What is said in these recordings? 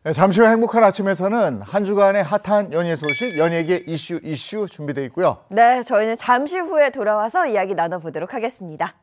네, 잠시 후 행복한 아침에서는 한 주간의 핫한 연예 소식, 연예계 이슈 준비되어 있고요. 네, 저희는 잠시 후에 돌아와서 이야기 나눠보도록 하겠습니다.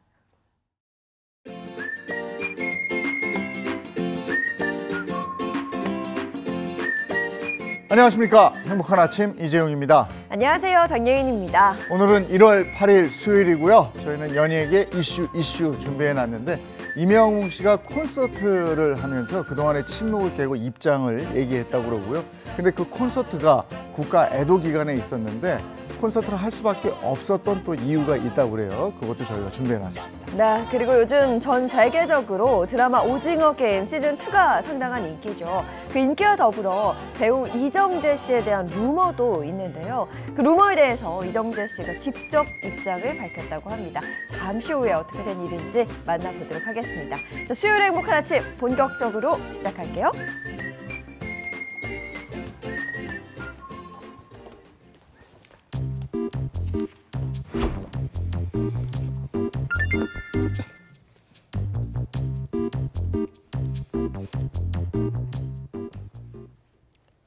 안녕하십니까. 행복한 아침 이재용입니다. 안녕하세요. 장예인입니다. 오늘은 1월 8일 수요일이고요. 저희는 연예계 이슈 준비해놨는데 이명웅 씨가 콘서트를 하면서 그동안의 침묵을 깨고 입장을 얘기했다고 그러고요. 근데 그 콘서트가 국가 애도 기간에 있었는데 콘서트를 할 수밖에 없었던 또 이유가 있다고 그래요. 그것도 저희가 준비해놨습니다. 네, 그리고 요즘 전 세계적으로 드라마 오징어 게임 시즌2가 상당한 인기죠. 그 인기와 더불어 배우 이정재 씨에 대한 루머도 있는데요. 그 루머에 대해서 이정재 씨가 직접 입장을 밝혔다고 합니다. 잠시 후에 어떻게 된 일인지 만나보도록 하겠습니다. 자, 수요일 행복한 아침 본격적으로 시작할게요.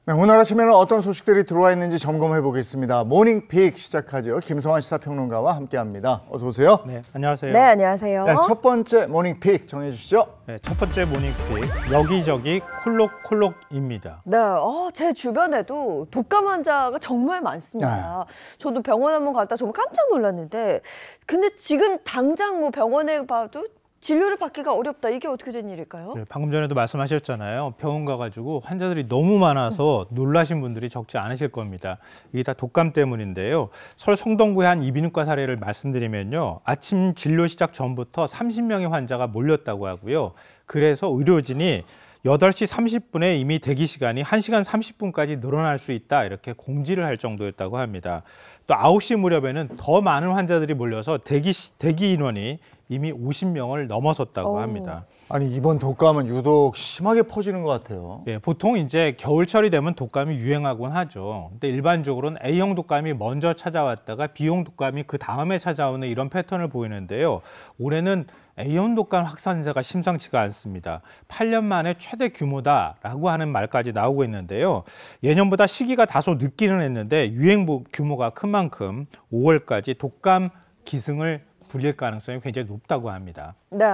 네, 오늘 아침에는 어떤 소식들이 들어와 있는지 점검해 보겠습니다. 모닝픽 시작하죠. 김성환 시사평론가와 함께합니다. 어서 오세요. 네, 안녕하세요. 네, 안녕하세요. 네, 첫 번째 모닝픽 정해 주시죠. 네, 첫 번째 모닝픽 여기저기 콜록콜록입니다. 네, 제 주변에도 독감 환자가 정말 많습니다. 저도 병원 한번 갔다 정말 깜짝 놀랐는데, 근데 지금 당장 뭐 병원에 봐도 진료를 받기가 어렵다. 이게 어떻게 된 일일까요? 네, 방금 전에도 말씀하셨잖아요. 병원 가가지고 환자들이 너무 많아서 놀라신 분들이 적지 않으실 겁니다. 이게 다 독감 때문인데요. 서울 성동구의 한 이비인후과 사례를 말씀드리면요. 아침 진료 시작 전부터 30명의 환자가 몰렸다고 하고요. 그래서 의료진이 8시 30분에 이미 대기 시간이 1시간 30분까지 늘어날 수 있다 이렇게 공지를 할 정도였다고 합니다. 또 9시 무렵에는 더 많은 환자들이 몰려서 대기 인원이 이미 50명을 넘어섰다고 합니다. 아니 이번 독감은 유독 심하게 퍼지는 것 같아요. 예, 보통 이제 겨울철이 되면 독감이 유행하곤 하죠. 근데 일반적으로는 A형 독감이 먼저 찾아왔다가 B형 독감이 그 다음에 찾아오는 이런 패턴을 보이는데요. 올해는 A형 독감 확산세가 심상치가 않습니다. 8년 만에 최대 규모다라고 하는 말까지 나오고 있는데요. 예년보다 시기가 다소 늦기는 했는데 유행 규모가 큰 만큼 5월까지 독감 기승을 불릴 가능성이 굉장히 높다고 합니다. 네,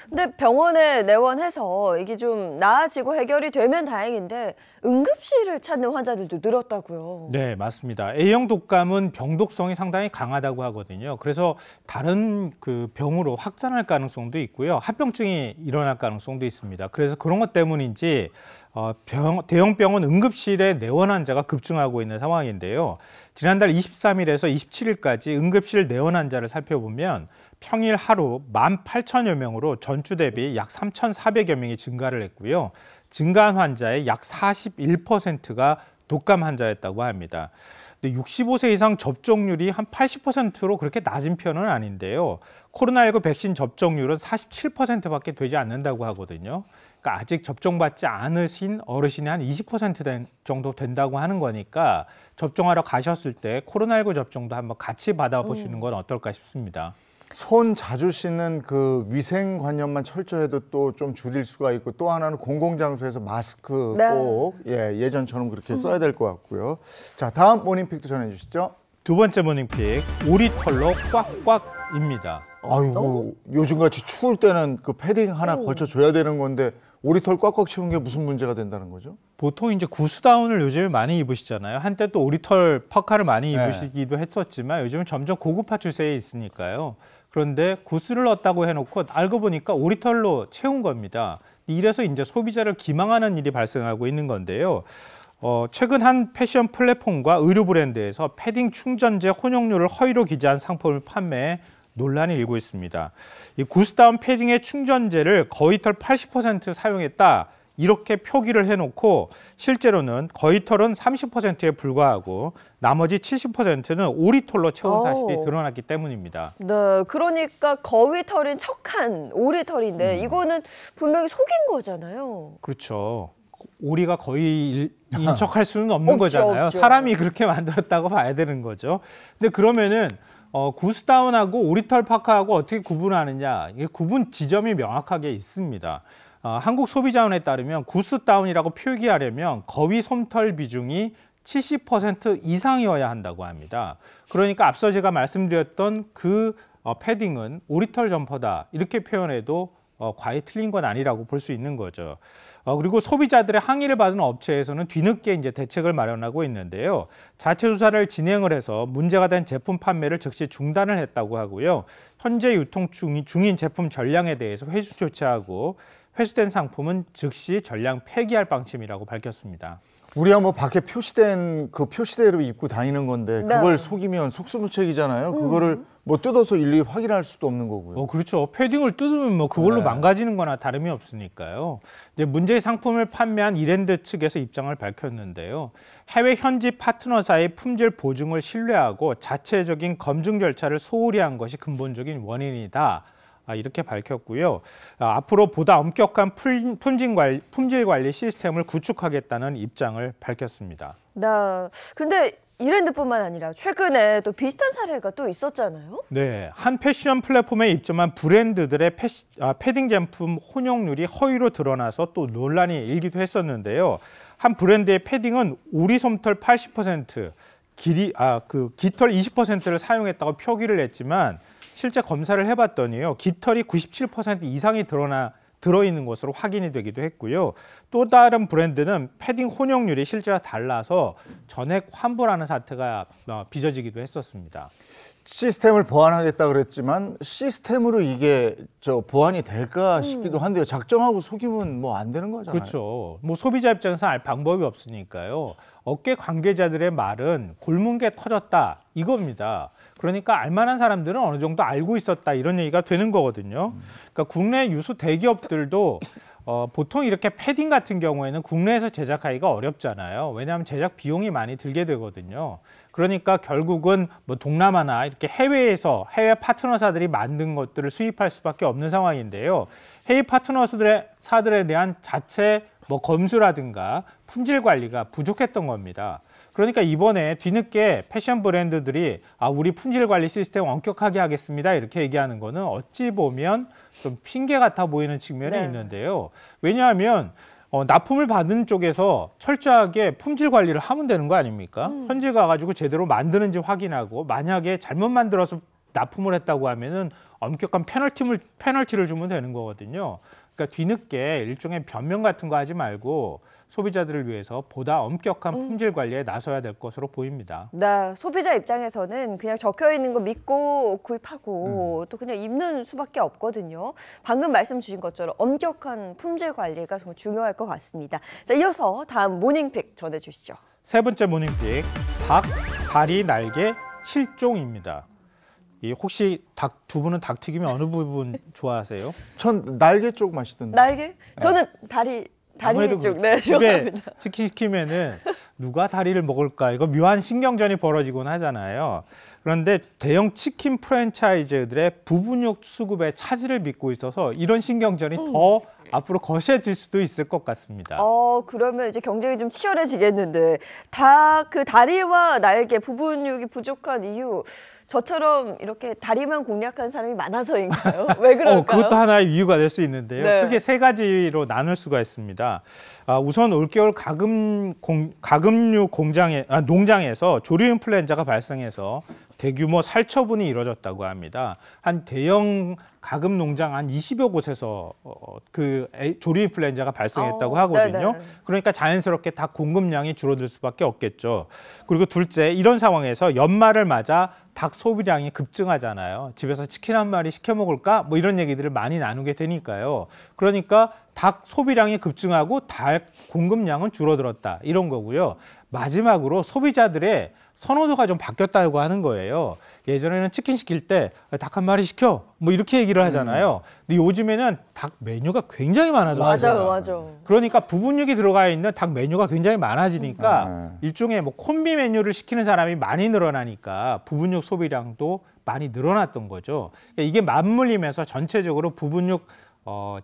근데 병원에 내원해서 이게 좀 나아지고 해결이 되면 다행인데 응급실을 찾는 환자들도 늘었다고요. 네, 맞습니다. A형 독감은 병독성이 상당히 강하다고 하거든요. 그래서 다른 그 병으로 확산할 가능성도 있고요. 합병증이 일어날 가능성도 있습니다. 그래서 그런 것 때문인지 대형 병원 응급실에 내원 환자가 급증하고 있는 상황인데요. 지난달 23일에서 27일까지 응급실 내원 환자를 살펴보면 평일 하루 18,000여 명으로 전주 대비 약 3,400여 명이 증가를 했고요. 증가한 환자의 약 41%가 독감 환자였다고 합니다. 근데 65세 이상 접종률이 한 80%로 그렇게 낮은 편은 아닌데요. 코로나19 백신 접종률은 47%밖에 되지 않는다고 하거든요. 그러니까 아직 접종받지 않으신 어르신이 한 20% 정도 된다고 하는 거니까 접종하러 가셨을 때 코로나19 접종도 한번 같이 받아보시는 건 어떨까 싶습니다. 손 자주 씻는 그 위생관념만 철저해도 또 좀 줄일 수가 있고, 또 하나는 공공장소에서 마스크 꼭 예전처럼 그렇게 써야 될 것 같고요. 자, 다음 모닝픽도 전해주시죠. 두 번째 모닝픽 오리털로 꽉꽉입니다. 아이고, 요즘같이 추울 때는 그 패딩 하나 걸쳐줘야 되는 건데 오리털 꽉꽉 채우는 게 무슨 문제가 된다는 거죠? 보통 이제 구스다운을 요즘에 많이 입으시잖아요. 한때 또 오리털 파카를 많이 입으시기도 했었지만 요즘은 점점 고급화 추세에 있으니까요. 그런데 구스를 넣었다고 해놓고 알고 보니까 오리털로 채운 겁니다. 이래서 이제 소비자를 기망하는 일이 발생하고 있는 건데요. 최근 한 패션 플랫폼과 의류 브랜드에서 패딩 충전재 혼용료를 허위로 기재한 상품을 판매해 논란이 일고 있습니다. 이 구스다운 패딩의 충전재를 거위털 80% 사용했다. 이렇게 표기를 해놓고 실제로는 거위털은 30%에 불과하고 나머지 70%는 오리털로 채운 사실이 드러났기 때문입니다. 네, 그러니까 거위털인 척한 오리털인데 이거는 분명히 속인 거잖아요. 그렇죠. 오리가 거위인 척할 수는 없는 거잖아요. 없죠. 사람이 그렇게 만들었다고 봐야 되는 거죠. 근데 그러면은 구스다운하고 오리털 파카하고 어떻게 구분하느냐? 이게 구분 지점이 명확하게 있습니다. 한국소비자원에 따르면 구스다운이라고 표기하려면 거위 솜털 비중이 70% 이상이어야 한다고 합니다. 그러니까 앞서 제가 말씀드렸던 그 패딩은 오리털 점퍼다 이렇게 표현해도 과히 틀린 건 아니라고 볼 수 있는 거죠. 그리고 소비자들의 항의를 받은 업체에서는 뒤늦게 이제 대책을 마련하고 있는데요. 자체 조사를 진행을 해서 문제가 된 제품 판매를 즉시 중단을 했다고 하고요. 현재 유통 중인 제품 전량에 대해서 회수 조치하고 회수된 상품은 즉시 전량 폐기할 방침이라고 밝혔습니다. 우리야 뭐 밖에 표시된 그 표시대로 입고 다니는 건데 네. 그걸 속이면 속수무책이잖아요. 그거를 뭐 뜯어서 일일이 확인할 수도 없는 거고요. 그렇죠. 패딩을 뜯으면 뭐 그걸로 네. 망가지는 거나 다름이 없으니까요. 이제 문제의 상품을 판매한 이랜드 측에서 입장을 밝혔는데요. 해외 현지 파트너사의 품질 보증을 신뢰하고 자체적인 검증 절차를 소홀히 한 것이 근본적인 원인이다. 이렇게 밝혔고요. 앞으로 보다 엄격한 품질 관리 시스템을 구축하겠다는 입장을 밝혔습니다. 네. 근데 이랜드뿐만 아니라 최근에 또 비슷한 사례가 또 있었잖아요. 네, 한 패션 플랫폼에 입점한 브랜드들의 패딩 제품 혼용률이 허위로 드러나서 또 논란이 일기도 했었는데요. 한 브랜드의 패딩은 오리 솜털 80%, 깃털 20%를 사용했다고 표기를 했지만 실제 검사를 해봤더니요, 깃털이 97% 이상이 들어있는 것으로 확인이 되기도 했고요. 또 다른 브랜드는 패딩 혼용률이 실제와 달라서 전액 환불하는 사태가 빚어지기도 했었습니다. 시스템을 보완하겠다 그랬지만 시스템으로 이게 보완이 될까 싶기도 한데요. 작정하고 속이면 뭐 안 되는 거잖아요. 그렇죠. 뭐 소비자 입장에서 알 방법이 없으니까요. 업계 관계자들의 말은 골문 게 터졌다 이겁니다. 그러니까 알만한 사람들은 어느 정도 알고 있었다 이런 얘기가 되는 거거든요. 그러니까 국내 유수 대기업들도 보통 이렇게 패딩 같은 경우에는 국내에서 제작하기가 어렵잖아요. 왜냐하면 제작 비용이 많이 들게 되거든요. 그러니까 결국은 뭐 동남아나 이렇게 해외 파트너사들이 만든 것들을 수입할 수밖에 없는 상황인데요. 해외 파트너사들에 대한 자체 뭐 검수라든가 품질 관리가 부족했던 겁니다. 그러니까 이번에 뒤늦게 패션 브랜드들이 우리 품질 관리 시스템 엄격하게 하겠습니다 이렇게 얘기하는 거는 어찌 보면 좀 핑계 같아 보이는 측면이 네. 있는데요. 왜냐하면 납품을 받은 쪽에서 철저하게 품질 관리를 하면 되는 거 아닙니까? 현지 가가지고 제대로 만드는지 확인하고 만약에 잘못 만들어서 납품을 했다고 하면은 엄격한 페널티를 주면 되는 거거든요. 그러니까 뒤늦게 일종의 변명 같은 거 하지 말고 소비자들을 위해서 보다 엄격한 품질 관리에 나서야 될 것으로 보입니다. 네, 소비자 입장에서는 그냥 적혀 있는 거 믿고 구입하고 또 그냥 입는 수밖에 없거든요. 방금 말씀 주신 것처럼 엄격한 품질 관리가 정말 중요할 것 같습니다. 자, 이어서 다음 모닝픽 전해주시죠. 세 번째 모닝픽, 닭, 다리, 날개, 실종입니다. 혹시 두 분은 닭튀김의 어느 부분 좋아하세요? 전 날개 쪽 맛있던데. 날개? 저는 다리 쪽. 네, 집에 좋아합니다. 치킨 시키면은 누가 다리를 먹을까 이거 묘한 신경전이 벌어지곤 하잖아요. 그런데 대형 치킨 프랜차이즈들의 부분육 수급에 차질을 빚고 있어서 이런 신경전이 더 앞으로 거세질 수도 있을 것 같습니다. 그러면 이제 경쟁이 좀 치열해지겠는데 그 다리와 날개 부분육이 부족한 이유 저처럼 이렇게 다리만 공략한 사람이 많아서인가요? 왜 그럴까요? 그것도 하나의 이유가 될 수 있는데요. 네. 크게 세 가지로 나눌 수가 있습니다. 우선 올겨울 가금류 농장에서 조류 인플루엔자가 발생해서 대규모 살처분이 이루어졌다고 합니다. 한 대형 가금 농장 한 20여 곳에서 조류 인플루엔자가 발생했다고 하거든요. 네네. 그러니까 자연스럽게 닭 공급량이 줄어들 수밖에 없겠죠. 그리고 둘째, 이런 상황에서 연말을 맞아 닭 소비량이 급증하잖아요. 집에서 치킨 한 마리 시켜 먹을까? 뭐 이런 얘기들을 많이 나누게 되니까요. 그러니까 닭 소비량이 급증하고 닭 공급량은 줄어들었다. 이런 거고요. 마지막으로 소비자들의 선호도가 좀 바뀌었다고 하는 거예요. 예전에는 치킨 시킬 때 닭 한 마리 시켜 뭐 이렇게 얘기를 하잖아요. 근데 요즘에는 닭 메뉴가 굉장히 많아졌어요. 맞아. 그러니까 부분육이 들어가 있는 닭 메뉴가 굉장히 많아지니까 일종의 뭐 콤비 메뉴를 시키는 사람이 많이 늘어나니까 부분육 소비량도 많이 늘어났던 거죠. 그러니까 이게 맞물리면서 전체적으로 부분육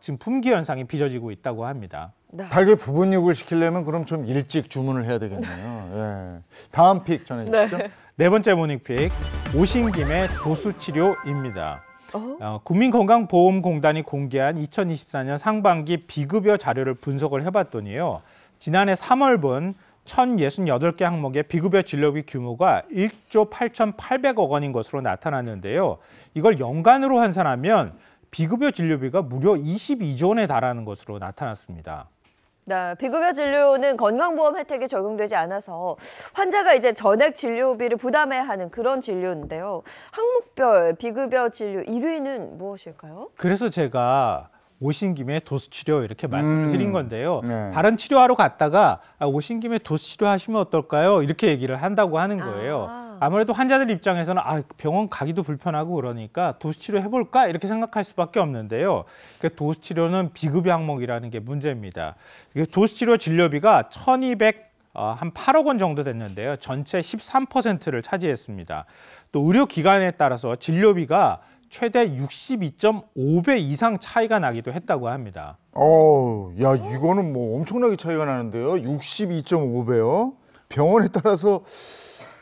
지금 품귀 현상이 빚어지고 있다고 합니다. 닭의 부분육을 시키려면 그럼 좀 일찍 주문을 해야 되겠네요. 예. 다음 픽 전해주시죠. 네 번째 모닝픽, 오신김의 도수치료입니다. 국민건강보험공단이 공개한 2024년 상반기 비급여 자료를 분석을 해봤더니요. 지난해 3월분 1,068개 항목의 비급여 진료비 규모가 1조 8,800억 원인 것으로 나타났는데요. 이걸 연간으로 환산하면 비급여 진료비가 무려 22조 원에 달하는 것으로 나타났습니다. 네, 비급여 진료는 건강보험 혜택이 적용되지 않아서 환자가 이제 전액 진료비를 부담해야 하는 그런 진료인데요. 항목별 비급여 진료 1위는 무엇일까요? 그래서 제가 오신 김에 도수치료 이렇게 말씀을 드린 건데요. 네. 다른 치료하러 갔다가 오신 김에 도수치료 하시면 어떨까요? 이렇게 얘기를 한다고 하는 거예요. 아무래도 환자들 입장에서는 병원 가기도 불편하고 그러니까 도수치료 해볼까? 이렇게 생각할 수밖에 없는데요. 도수치료는 비급여 항목이라는 게 문제입니다. 도수치료 진료비가 1,200한 8억 원 정도 됐는데요. 전체 13%를 차지했습니다. 또 의료기관에 따라서 진료비가 최대 62.5배 이상 차이가 나기도 했다고 합니다. 야, 이거는 뭐 엄청나게 차이가 나는데요. 62.5배요. 병원에 따라서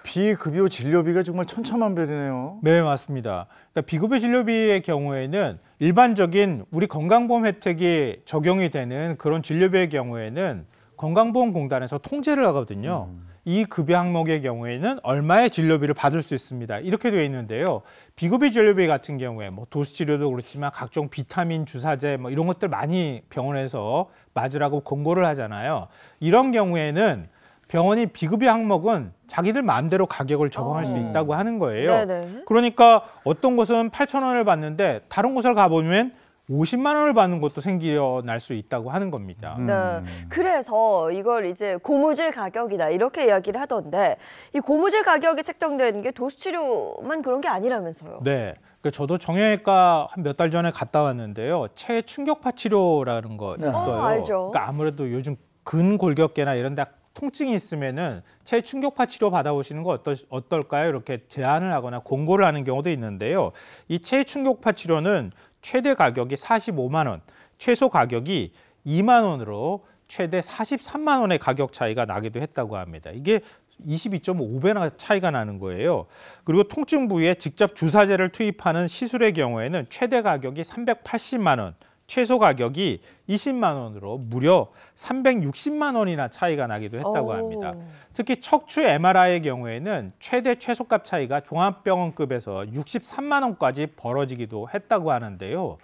비급여 진료비가 정말 천차만별이네요. 네, 맞습니다. 그러니까 비급여 진료비의 경우에는 일반적인 우리 건강보험 혜택이 적용이 되는 그런 진료비의 경우에는 건강보험공단에서 통제를 하거든요. 이 급여 항목의 경우에는 얼마의 진료비를 받을 수 있습니다. 이렇게 되어 있는데요. 비급여 진료비 같은 경우에 뭐 도수치료도 그렇지만 각종 비타민 주사제 뭐 이런 것들 많이 병원에서 맞으라고 권고를 하잖아요. 이런 경우에는 병원이 비급여 항목은 자기들 마음대로 가격을 적용할 수 있다고 하는 거예요. 네네. 그러니까 어떤 곳은 8,000원을 받는데 다른 곳을 가보면 50만 원을 받는 것도 생겨날 수 있다고 하는 겁니다. 네, 그래서 이걸 이제 고무줄 가격이다 이렇게 이야기를 하던데 이 고무줄 가격이 책정되는 게 도수치료만 그런 게 아니라면서요? 네, 그러니까 저도 정형외과 한 몇 달 전에 갔다 왔는데요. 체충격파 치료라는 거 있어요. 알죠. 그러니까 아무래도 요즘 근골격계나 이런 데 통증이 있으면은 체충격파 치료 받아보시는 거 어떨까요? 이렇게 제안을 하거나 공고를 하는 경우도 있는데요. 이 체충격파 치료는 최대 가격이 45만 원, 최소 가격이 2만 원으로 최대 43만 원의 가격 차이가 나기도 했다고 합니다. 이게 22.5배나 차이가 나는 거예요. 그리고 통증 부위에 직접 주사제를 투입하는 시술의 경우에는 최대 가격이 380만 원, 최소 가격이 20만 원으로 무려 360만 원이나 차이가 나기도 했다고 합니다. 특히 척추 MRI의 경우에는 최대 최소값 차이가 종합병원급에서 63만 원까지 벌어지기도 했다고 하는데요.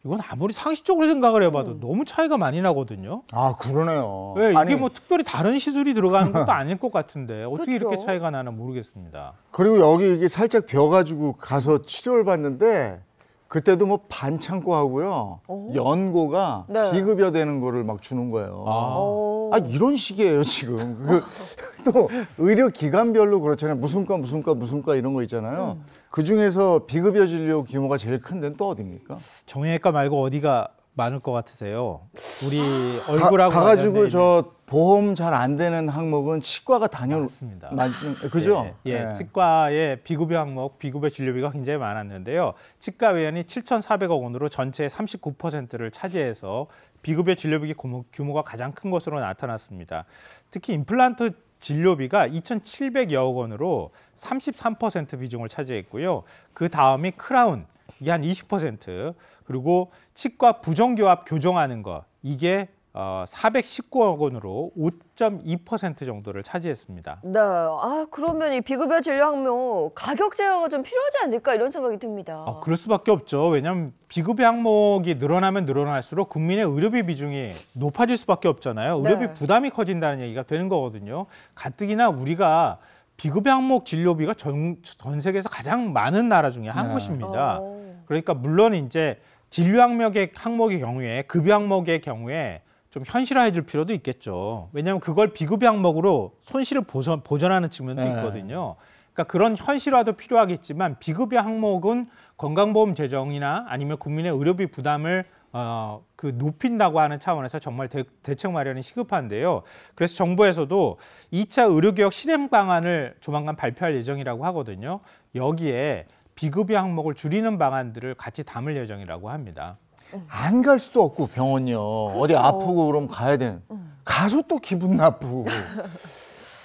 이건 아무리 상식적으로 생각을 해봐도 너무 차이가 많이 나거든요. 아, 그러네요. 왜 이게 아니, 뭐 특별히 다른 시술이 들어가는 것도 아닐 것 같은데 어떻게 그쵸. 이렇게 차이가 나나 모르겠습니다. 그리고 여기 이게 살짝 벼가지고 가서 치료를 받는데 그때도 뭐 반창고 하고요. 연고가 네. 비급여 되는 거를 막 주는 거예요. 오. 이런 식이에요, 지금. 또 의료기관별로 그렇잖아요. 무슨 과 이런 거 있잖아요. 그중에서 비급여 진료 규모가 제일 큰 데는 또 어디입니까? 정형외과 말고 어디가 많을 것 같으세요? 우리 얼굴하고 가가지고 관련된 저 보험 잘 안 되는 항목은 치과가 맞습니다. 그죠? 예, 네. 치과의 비급여 항목, 비급여 진료비가 굉장히 많았는데요. 치과 의원이 7,400억 원으로 전체의 39%를 차지해서 비급여 진료비 규모가 가장 큰 것으로 나타났습니다. 특히 임플란트 진료비가 2,700여억 원으로 33% 비중을 차지했고요. 그 다음이 크라운, 이게 한 20%, 그리고 치과 부정교합 교정하는 거, 이게 419억 원으로 5.2% 정도를 차지했습니다. 네, 그러면 이 비급여 진료 항목 가격 제어가 좀 필요하지 않을까 이런 생각이 듭니다. 그럴 수밖에 없죠. 왜냐하면 비급여 항목이 늘어나면 늘어날수록 국민의 의료비 비중이 높아질 수밖에 없잖아요. 의료비 네. 부담이 커진다는 얘기가 되는 거거든요. 가뜩이나 우리가 비급여 항목 진료비가 전 세계에서 가장 많은 나라 중에 한 곳입니다. 그러니까 물론 이제 진료 항목의 경우에 급여 항목의 경우에 좀 현실화해 줄 필요도 있겠죠. 왜냐하면 그걸 비급여 항목으로 손실을 보전하는 측면도 있거든요. 그러니까 그런 현실화도 필요하겠지만 비급여 항목은 건강보험 재정이나 아니면 국민의 의료비 부담을 높인다고 하는 차원에서 정말 대책 마련이 시급한데요. 그래서 정부에서도 2차 의료개혁 실행 방안을 조만간 발표할 예정이라고 하거든요. 여기에 비급여 항목을 줄이는 방안들을 같이 담을 예정이라고 합니다. 안 갈 수도 없고 병원요. 어디 아프고 그럼 가야 되는. 가서 또 기분 나쁘고.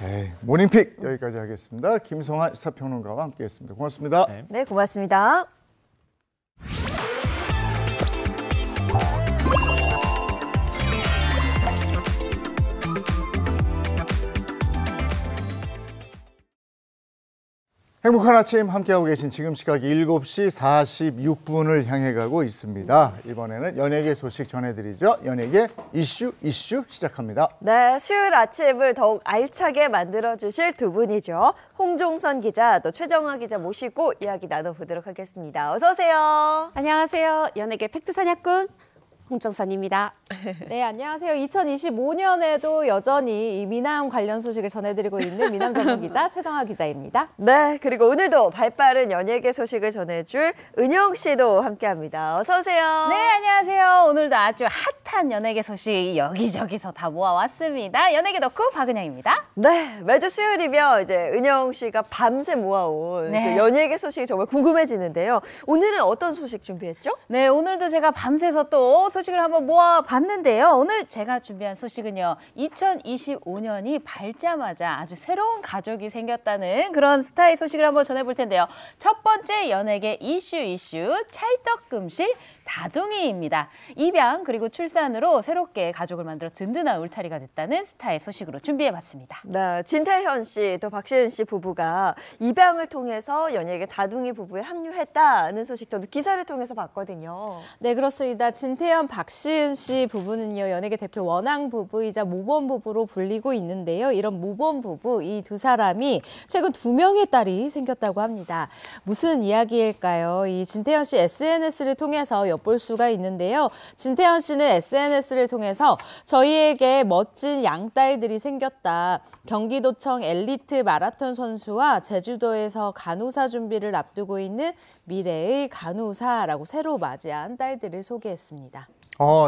에이, 모닝픽 여기까지 하겠습니다. 김성환 시사평론가와 함께했습니다. 고맙습니다. 네. 네, 고맙습니다. 행복한 아침 함께하고 계신 지금 시각 7시 46분을 향해 가고 있습니다. 이번에는 연예계 소식 전해드리죠. 연예계 이슈 시작합니다. 네, 수요일 아침을 더욱 알차게 만들어주실 두 분이죠. 홍종선 기자, 또 최정아 기자 모시고 이야기 나눠보도록 하겠습니다. 어서 오세요. 안녕하세요. 연예계 팩트사냥꾼 홍정선입니다. 네, 안녕하세요. 2025년에도 여전히 이 미남 관련 소식을 전해드리고 있는 미남 전문 기자 최정아 기자입니다. 네, 그리고 오늘도 발빠른 연예계 소식을 전해줄 은영 씨도 함께합니다. 어서 오세요. 네, 안녕하세요. 오늘도 아주 핫한 연예계 소식 여기저기서 다 모아왔습니다. 연예계 덕후 박은영입니다. 네, 매주 수요일이면 이제 은영 씨가 밤새 모아온 네. 그 연예계 소식이 정말 궁금해지는데요. 오늘은 어떤 소식 준비했죠? 네, 오늘도 제가 밤새서 또 소식을 한번 모아봤는데요. 오늘 제가 준비한 소식은요. 2025년이 밝자마자 아주 새로운 가족이 생겼다는 그런 스타의 소식을 한번 전해볼 텐데요. 첫 번째 연예계 이슈 찰떡금실 다둥이입니다. 입양 그리고 출산으로 새롭게 가족을 만들어 든든한 울타리가 됐다는 스타의 소식으로 준비해봤습니다. 네, 진태현 씨 또 박시은 씨 부부가 입양을 통해서 연예계 다둥이 부부에 합류했다는 소식 저도 기사를 통해서 봤거든요. 네, 그렇습니다. 진태현, 박시은 씨 부부는요, 연예계 대표 원앙 부부이자 모범 부부로 불리고 있는데요. 이런 모범 부부, 이 두 사람이 최근 2명의 딸이 생겼다고 합니다. 무슨 이야기일까요? 이 진태현 씨 SNS를 통해서 엿볼 수가 있는데요. 진태현 씨는 SNS를 통해서 저희에게 멋진 양딸들이 생겼다. 경기도청 엘리트 마라톤 선수와 제주도에서 간호사 준비를 앞두고 있는 미래의 간호사라고 새로 맞이한 딸들을 소개했습니다.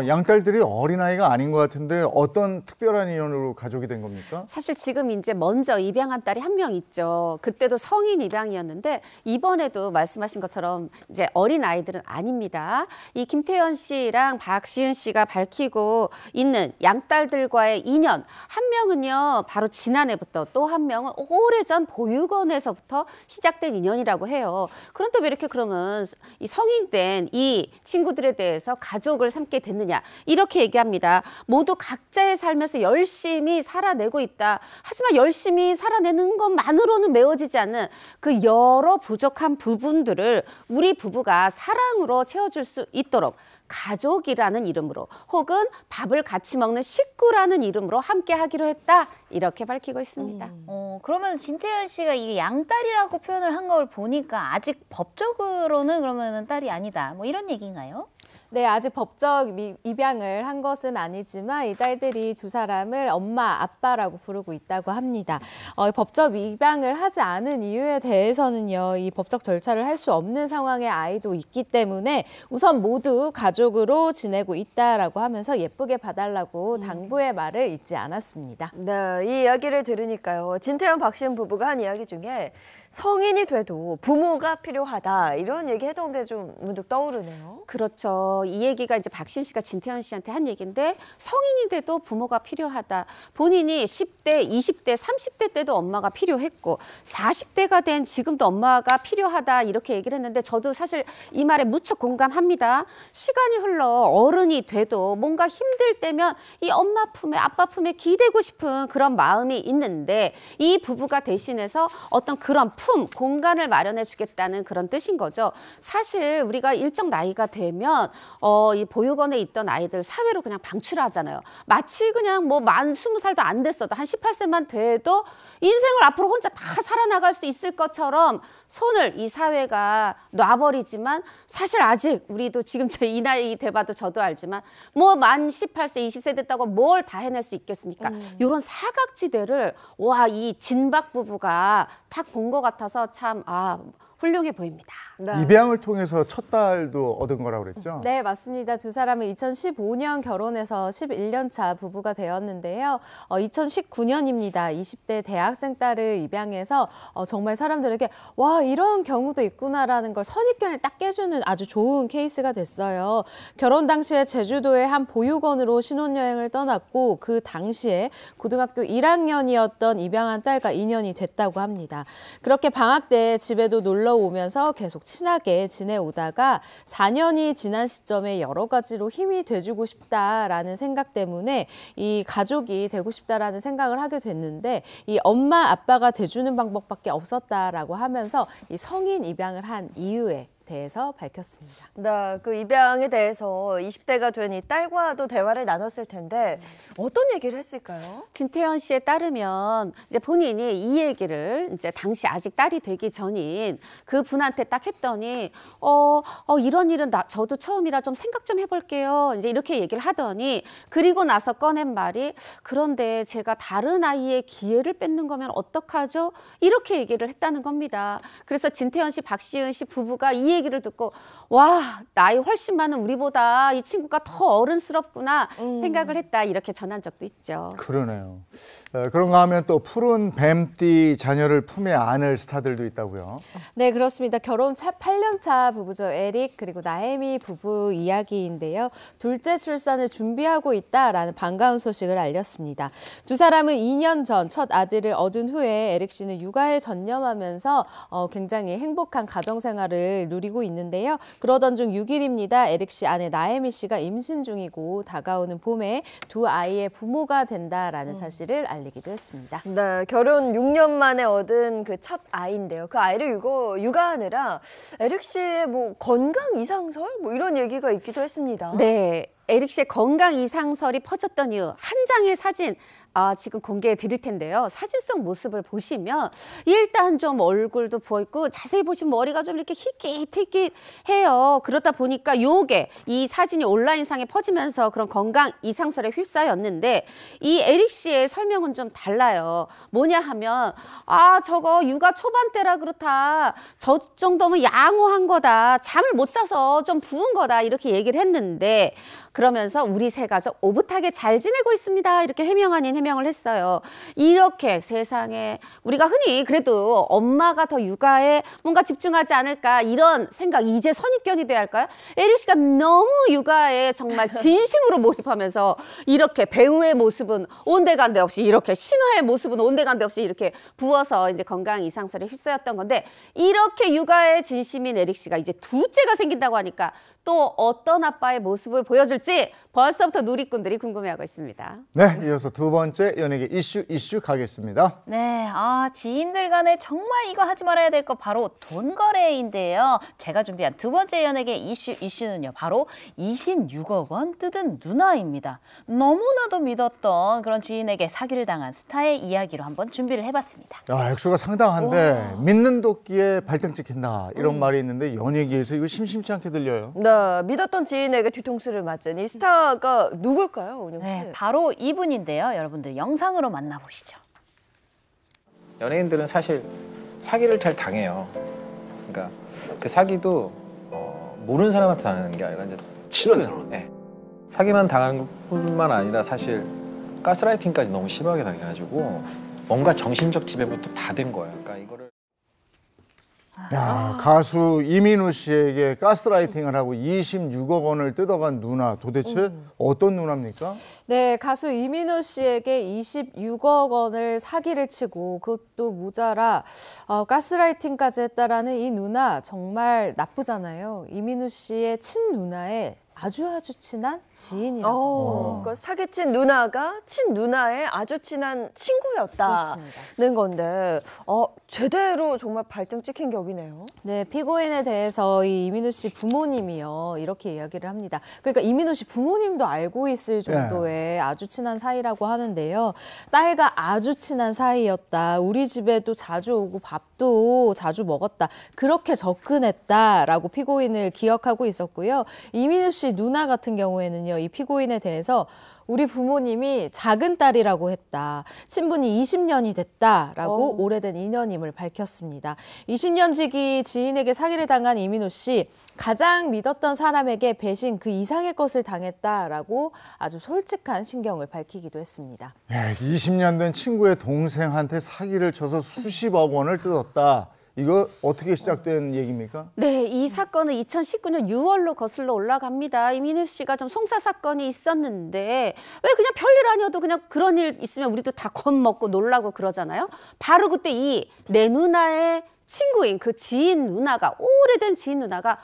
양딸들이 어린아이가 아닌 것 같은데 어떤 특별한 인연으로 가족이 된 겁니까? 사실 지금 이제 먼저 입양한 딸이 한 명 있죠. 그때도 성인 입양이었는데 이번에도 말씀하신 것처럼 이제 어린 아이들은 아닙니다. 이 김태현 씨랑 박시은 씨가 밝히고 있는 양딸들과의 인연 한 명은요 바로 지난해부터 또 한 명은 오래전 보육원에서부터 시작된 인연이라고 해요. 그런데 왜 이렇게 그러면 이 성인 된 이 친구들에 대해서 가족을 삼게 됐느냐 이렇게 얘기합니다. 모두 각자의 삶에서 열심히 살아내고 있다. 하지만 열심히 살아내는 것만으로는 메워지지 않는 그 여러 부족한 부분들을 우리 부부가 사랑으로 채워줄 수 있도록 가족이라는 이름으로 혹은 밥을 같이 먹는 식구라는 이름으로 함께 하기로 했다. 이렇게 밝히고 있습니다. 그러면 진태현 씨가 이게 양딸이라고 표현을 한 걸 보니까 아직 법적으로는 그러면 딸이 아니다. 뭐 이런 얘기인가요? 네, 아직 법적 입양을 한 것은 아니지만 이 딸들이 두 사람을 엄마, 아빠라고 부르고 있다고 합니다. 법적 입양을 하지 않은 이유에 대해서는요, 이 법적 절차를 할 수 없는 상황의 아이도 있기 때문에 우선 모두 가족으로 지내고 있다라고 하면서 예쁘게 봐달라고 당부의 말을 잊지 않았습니다. 네, 이 이야기를 들으니까요. 진태현 박시은 부부가 한 이야기 중에 성인이 돼도 부모가 필요하다 이런 얘기 했던 게 좀 문득 떠오르네요. 그렇죠. 이 얘기가 이제 박시은 씨가 진태현 씨한테 한 얘기인데 성인이 돼도 부모가 필요하다. 본인이 10대, 20대, 30대 때도 엄마가 필요했고 40대가 된 지금도 엄마가 필요하다 이렇게 얘기를 했는데 저도 사실 이 말에 무척 공감합니다. 시간이 흘러 어른이 돼도 뭔가 힘들 때면 이 엄마 품에 아빠 품에 기대고 싶은 그런 마음이 있는데 이 부부가 대신해서 어떤 그런 공간을 마련해 주겠다는 그런 뜻인 거죠. 사실 우리가 일정 나이가 되면 이 보육원에 있던 아이들 사회로 그냥 방출하잖아요. 마치 그냥 뭐 만 20살도 안 됐어도 한 18세만 돼도 인생을 앞으로 혼자 다 살아나갈 수 있을 것처럼 손을 이 사회가 놔버리지만 사실 아직 우리도 지금 제 이 나이 돼봐도 저도 알지만 뭐 만 18세, 20세 됐다고 뭘 다 해낼 수 있겠습니까? 이런 사각지대를 와, 이 진박 부부가 탁 본 것 같아서 참 훌륭해 보입니다. 네. 입양을 통해서 첫 딸도 얻은 거라고 그랬죠? 네, 맞습니다. 두 사람은 2015년 결혼해서 11년 차 부부가 되었는데요. 2019년입니다. 20대 대학생 딸을 입양해서 정말 사람들에게 와, 이런 경우도 있구나라는 걸 선입견을 딱 깨주는 아주 좋은 케이스가 됐어요. 결혼 당시에 제주도의 한 보육원으로 신혼여행을 떠났고 그 당시에 고등학교 1학년이었던 입양한 딸과 인연이 됐다고 합니다. 그렇게 방학 때 집에도 놀러 오면서 계속 친하게 지내오다가 4년이 지난 시점에 여러 가지로 힘이 돼주고 싶다라는 생각 때문에 이 가족이 되고 싶다라는 생각을 하게 됐는데 이 엄마 아빠가 돼주는 방법밖에 없었다라고 하면서 이 성인 입양을 한 이유에 대해서 밝혔습니다. 네, 그 입양에 대해서 20대가 된 이 딸과도 대화를 나눴을 텐데 어떤 얘기를 했을까요? 진태현 씨에 따르면 이제 본인이 이 얘기를 이제 당시 아직 딸이 되기 전인 그 분한테 딱 했더니 이런 일은 저도 처음이라 좀 생각 좀 해볼게요. 이제 이렇게 얘기를 하더니 그리고 나서 꺼낸 말이 그런데 제가 다른 아이의 기회를 뺏는 거면 어떡하죠? 이렇게 얘기를 했다는 겁니다. 그래서 진태현 씨, 박시은 씨 부부가 이 얘기를 듣고 와, 나이 훨씬 많은 우리보다 이 친구가 더 어른스럽구나 생각을 했다 이렇게 전한 적도 있죠. 그러네요. 그런가 하면 또 푸른 뱀띠 자녀를 품에 안을 스타들도 있다고요. 네, 그렇습니다. 결혼 8년 차 부부죠. 에릭 그리고 나혜미 부부 이야기인데요. 둘째 출산을 준비하고 있다라는 반가운 소식을 알렸습니다. 두 사람은 2년 전 첫 아들을 얻은 후에 에릭 씨는 육아에 전념하면서 굉장히 행복한 가정생활을 누리고 있는데요. 그러던 중 6일입니다. 에릭 씨 아내 나혜미 씨가 임신 중이고 다가오는 봄에 두 아이의 부모가 된다라는 사실을 알리기도 했습니다. 네, 결혼 6년 만에 얻은 그 첫 아이인데요. 그 아이를 육아하느라 에릭 씨의 뭐 건강 이상설 뭐 이런 얘기가 있기도 했습니다. 네, 에릭 씨의 건강 이상설이 퍼졌던 이유 한 장의 사진 지금 공개해 드릴 텐데요. 사진 속 모습을 보시면 일단 좀 얼굴도 부어있고 자세히 보시면 머리가 좀 이렇게 희끗희끗해요. 그러다 보니까 이 사진이 온라인상에 퍼지면서 그런 건강 이상설에 휩싸였는데 이 에릭 씨의 설명은 좀 달라요. 뭐냐 하면 저거 육아 초반 때라 그렇다. 저 정도면 양호한 거다. 잠을 못 자서 좀 부은 거다. 이렇게 얘기를 했는데 그러면서 우리 세 가족 오붓하게 잘 지내고 있습니다. 이렇게 해명 아닌 해명을 했어요. 이렇게 세상에 우리가 흔히 그래도 엄마가 더 육아에 뭔가 집중하지 않을까 이런 생각 이제 선입견이 돼야 할까요? 에릭 씨가 너무 육아에 정말 진심으로 몰입하면서 이렇게 배우의 모습은 온데간데 없이 이렇게 신화의 모습은 온데간데 없이 이렇게 부어서 이제 건강 이상설에 휩싸였던 건데 이렇게 육아에 진심인 에릭 씨가 이제 둘째가 생긴다고 하니까 또 어떤 아빠의 모습을 보여줄지 벌써부터 누리꾼들이 궁금해하고 있습니다. 네, 이어서 두 번째 연예계 이슈 가겠습니다. 네, 지인들 간에 정말 이거 하지 말아야 될 거 바로 돈 거래인데요. 제가 준비한 두 번째 연예계 이슈는요. 바로 26억 원 뜯은 누나입니다. 너무나도 믿었던 그런 지인에게 사기를 당한 스타의 이야기로 한번 준비를 해봤습니다. 액수가 상당한데 믿는 도끼에 발등 찍힌다 이런 말이 있는데 연예계에서 이거 심심치 않게 들려요. 네, 믿었던 지인에게 뒤통수를 맞은 이 스타가 누굴까요, 은영 씨? 네, 바로 이분인데요. 여러분들 영상으로 만나보시죠. 연예인들은 사실 사기를 잘 당해요. 그러니까 그 사기도 모르는 사람한테 당하는 게 아니라 이제 친한 사람. 네. 사기만 당하는 것뿐만 아니라 사실 가스라이팅까지 너무 심하게 당해가지고 뭔가 정신적 지배부터 다 된 거예요. 그러니까 이거를 가수 이민우 씨에게 가스라이팅을 하고 26억 원을 뜯어간 누나 도대체 어떤 누나입니까? 네, 가수 이민우 씨에게 26억 원을 사기를 치고 그것도 모자라 가스라이팅까지 했다라는 이 누나 정말 나쁘잖아요. 이민우 씨의 친누나의 아주 친한 지인이라고. 그러니까 사기친 누나가 친누나의 아주 친한 친구였다는 건데 제대로 정말 발등 찍힌 격이네요. 네, 피고인에 대해서 이 이민우 씨 부모님이요 이렇게 이야기를 합니다. 그러니까 이민우 씨 부모님도 알고 있을 정도의 아주 친한 사이라고 하는데요. 딸과 아주 친한 사이였다. 우리 집에도 자주 오고 밥도 자주 먹었다. 그렇게 접근했다라고 피고인을 기억하고 있었고요. 이민우 씨 누나 같은 경우에는요, 이 피고인에 대해서 우리 부모님이 작은 딸이라고 했다. 친분이 20년이 됐다라고 오래된 인연임을 밝혔습니다. 20년 지기 지인에게 사기를 당한 이민우 씨, 가장 믿었던 사람에게 배신 그 이상의 것을 당했다라고 아주 솔직한 심경을 밝히기도 했습니다. 20년 된 친구의 동생한테 사기를 쳐서 수십억 원을 뜯었다. 이거 어떻게 시작된 얘기입니까? 네, 이 사건은 2019년 6월로 거슬러 올라갑니다. 이민우 씨가 좀 송사 사건이 있었는데 왜 그냥 별일 아니어도 그냥 그런 일 있으면 우리도 다 겁먹고 놀라고 그러잖아요. 바로 그때 이 내 누나의 친구인 그 지인 누나가, 오래된 지인 누나가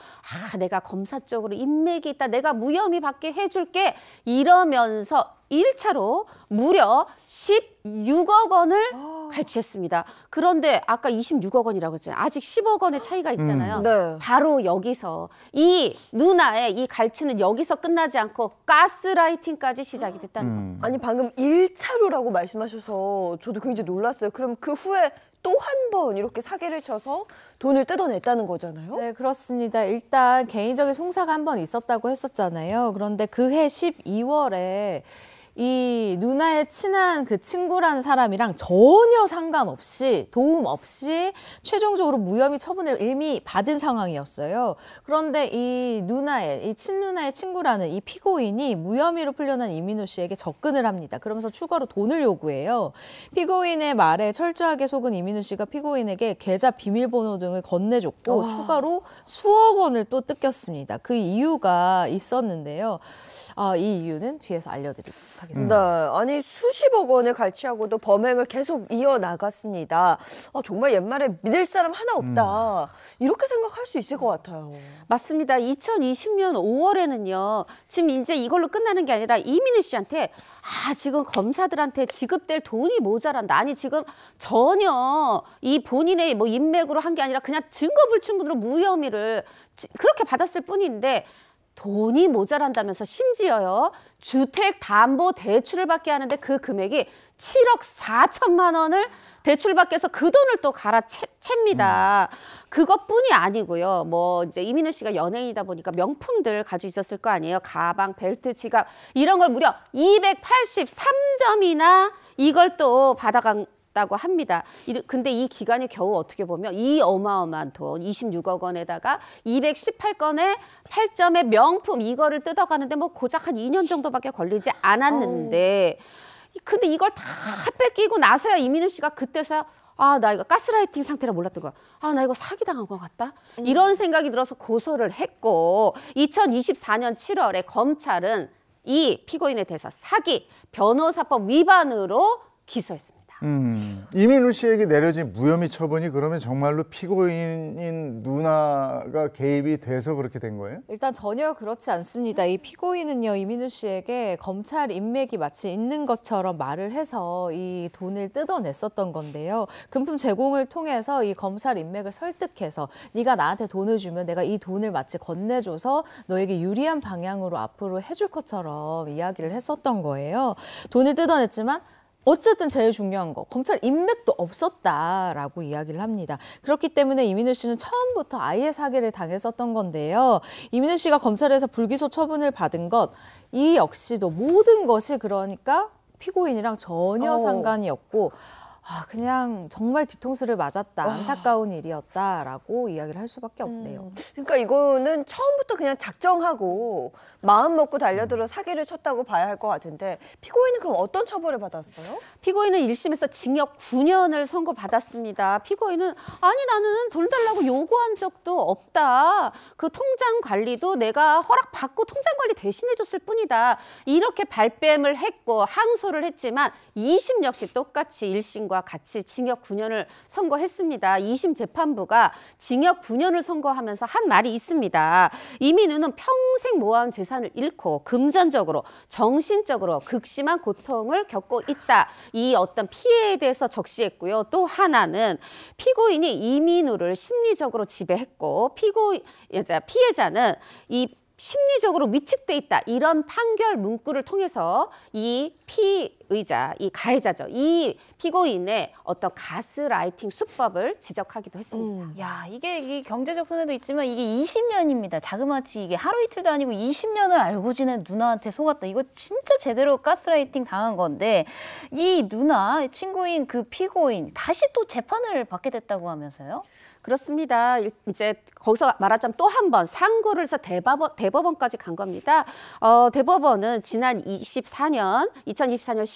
내가 검사 쪽으로 인맥이 있다, 내가 무혐의 받게 해줄게 이러면서 1차로 무려 16억 원을 갈취했습니다. 그런데 아까 26억 원이라고 했잖아요. 아직 10억 원의 차이가 있잖아요. 네. 바로 여기서 이 누나의 이 갈취는 여기서 끝나지 않고 가스라이팅까지 시작이 됐다는 겁니다. 아니 방금 1차로라고 말씀하셔서 저도 굉장히 놀랐어요. 그럼 그 후에 또 한 번 이렇게 사기를 쳐서 돈을 뜯어냈다는 거잖아요? 네, 그렇습니다. 일단 개인적인 송사가 한 번 있었다고 했었잖아요. 그런데 그해 12월에 이 누나의 친한 그 친구라는 사람이랑 전혀 상관없이 도움 없이 최종적으로 무혐의 처분을 이미 받은 상황이었어요. 그런데 이 친누나의 친구라는 이 피고인이 무혐의로 풀려난 이민우 씨에게 접근을 합니다. 그러면서 추가로 돈을 요구해요. 피고인의 말에 철저하게 속은 이민우 씨가 피고인에게 계좌 비밀번호 등을 건네줬고 추가로 수억 원을 또 뜯겼습니다. 그 이유가 있었는데요. 이 이유는 뒤에서 알려드리도록 하겠습니다. 네, 아니 수십억 원을 갈취하고도 범행을 계속 이어나갔습니다. 정말 옛말에 믿을 사람 하나 없다. 이렇게 생각할 수 있을 것 같아요. 맞습니다. 2020년 5월에는요. 지금 이제 이걸로 끝나는 게 아니라 이민우 씨한테 지금 검사들한테 지급될 돈이 모자란다. 아니 지금 전혀 이 본인의 뭐 인맥으로 한 게 아니라 그냥 증거불충분으로 무혐의를 그렇게 받았을 뿐인데 돈이 모자란다면서 심지어요. 주택담보대출을 받게 하는데 그 금액이 7억 4천만 원을 대출받게 해서 그 돈을 또 갈아챕니다. 그것뿐이 아니고요. 뭐 이제 이민우 씨가 연예인이다 보니까 명품들 가지고 있었을 거 아니에요. 가방, 벨트, 지갑 이런 걸 무려 283점이나 이걸 또 받아간 다고 합니다. 근데 이 기간이 겨우 어떻게 보면 이 어마어마한 돈 26억 원에다가 218건의 8점의 명품 이거를 뜯어가는데 뭐 고작 한 2년 정도밖에 걸리지 않았는데 근데 이걸 다 뺏기고 나서야 이민우 씨가 그때서야 나 이거 가스라이팅 상태라 몰랐던 거야. 나 이거 사기당한 것 같다. 이런 생각이 들어서 고소를 했고 2024년 7월에 검찰은 이 피고인에 대해서 사기, 변호사법 위반으로 기소했습니다. 이민우 씨에게 내려진 무혐의 처분이 그러면 정말로 피고인인 누나가 개입이 돼서 그렇게 된 거예요? 일단 전혀 그렇지 않습니다. 이 피고인은요, 이민우 씨에게 검찰 인맥이 마치 있는 것처럼 말을 해서 이 돈을 뜯어냈었던 건데요. 금품 제공을 통해서 이 검찰 인맥을 설득해서 네가 나한테 돈을 주면 내가 이 돈을 마치 건네줘서 너에게 유리한 방향으로 앞으로 해줄 것처럼 이야기를 했었던 거예요. 돈을 뜯어냈지만 어쨌든 제일 중요한 거, 검찰 인맥도 없었다라고 이야기를 합니다. 그렇기 때문에 이민우 씨는 처음부터 아예 사기를 당했었던 건데요. 이민우 씨가 검찰에서 불기소 처분을 받은 것, 이 역시도 모든 것이 그러니까 피고인이랑 전혀 상관이 없고 그냥 정말 뒤통수를 맞았다, 안타까운 일이었다라고 이야기를 할 수밖에 없네요. 그러니까 이거는 처음부터 그냥 작정하고 마음 먹고 달려들어 사기를 쳤다고 봐야 할 것 같은데 피고인은 그럼 어떤 처벌을 받았어요? 피고인은 1심에서 징역 9년을 선고받았습니다. 피고인은 나는 돈 달라고 요구한 적도 없다. 그 통장 관리도 내가 허락받고 통장 관리 대신해줬을 뿐이다. 이렇게 발뺌을 했고 항소를 했지만 2심 역시 똑같이 1심과 같이 징역 9년을 선고했습니다. 2심 재판부가 징역 9년을 선고하면서 한 말이 있습니다. 이민우는 평생 모아온 재산을 잃고 금전적으로, 정신적으로 극심한 고통을 겪고 있다. 이 어떤 피해에 대해서 적시했고요. 또 하나는 피고인이 이민우를 심리적으로 지배했고 피해자는 이 심리적으로 위축돼 있다. 이런 판결 문구를 통해서 이 피의자, 이 가해자죠. 이 피고인의 어떤 가스라이팅 수법을 지적하기도 했습니다. 야, 이게 경제적 손해도 있지만 이게 20년입니다. 자그마치 이게 하루 이틀도 아니고 20년을 알고 지낸 누나한테 속았다. 이거 진짜 제대로 가스라이팅 당한 건데 이 누나, 친구인 그 피고인 다시 또 재판을 받게 됐다고 하면서요? 그렇습니다. 이제 거기서 말하자면 또 한 번 상고를 해서 대법원까지 간 겁니다. 대법원은 지난 2024년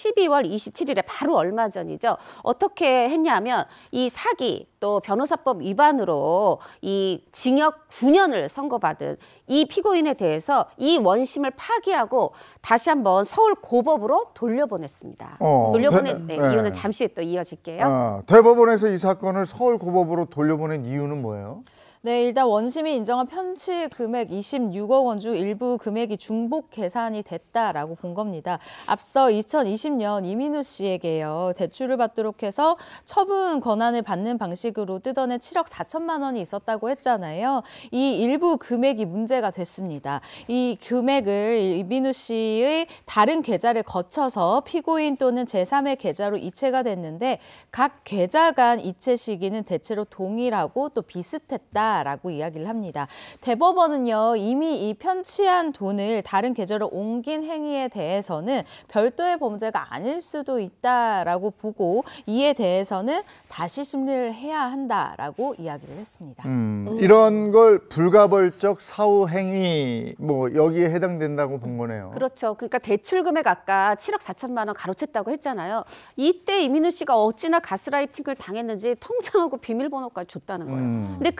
12월 27일에 바로 얼마 전이죠. 어떻게 했냐면 이 사기 또 변호사법 위반으로 이 징역 9년을 선고받은 이 피고인에 대해서 이 원심을 파기하고 다시 한번 서울 고법으로 돌려보냈습니다. 돌려보낸 이유는 잠시 또 이어질게요. 대법원에서 이 사건을 서울 고법으로 돌려보낸 이유는 뭐예요? 네, 일단 원심이 인정한 편취 금액 26억 원 중 일부 금액이 중복 계산이 됐다라고 본 겁니다. 앞서 2020년 이민우 씨에게요. 대출을 받도록 해서 처분 권한을 받는 방식으로 뜯어낸 7억 4천만 원이 있었다고 했잖아요. 이 일부 금액이 문제가 됐습니다. 이 금액을 이민우 씨의 다른 계좌를 거쳐서 피고인 또는 제3의 계좌로 이체가 됐는데 각 계좌 간 이체 시기는 대체로 동일하고 또 비슷했다. 라고 이야기를 합니다. 대법원은요, 이미 이 편취한 돈을 다른 계좌로 옮긴 행위에 대해서는 별도의 범죄가 아닐 수도 있다라고 보고 이에 대해서는 다시 심리를 해야 한다라고 이야기를 했습니다. 이런 걸 불가벌적 사후 행위 뭐 여기에 해당된다고 본 거네요. 그렇죠. 그러니까 대출 금액 아까 7억 4천만 원 가로챘다고 했잖아요. 이때 이민우 씨가 어찌나 가스라이팅을 당했는지 통장하고 비밀번호까지 줬다는 거예요. 근데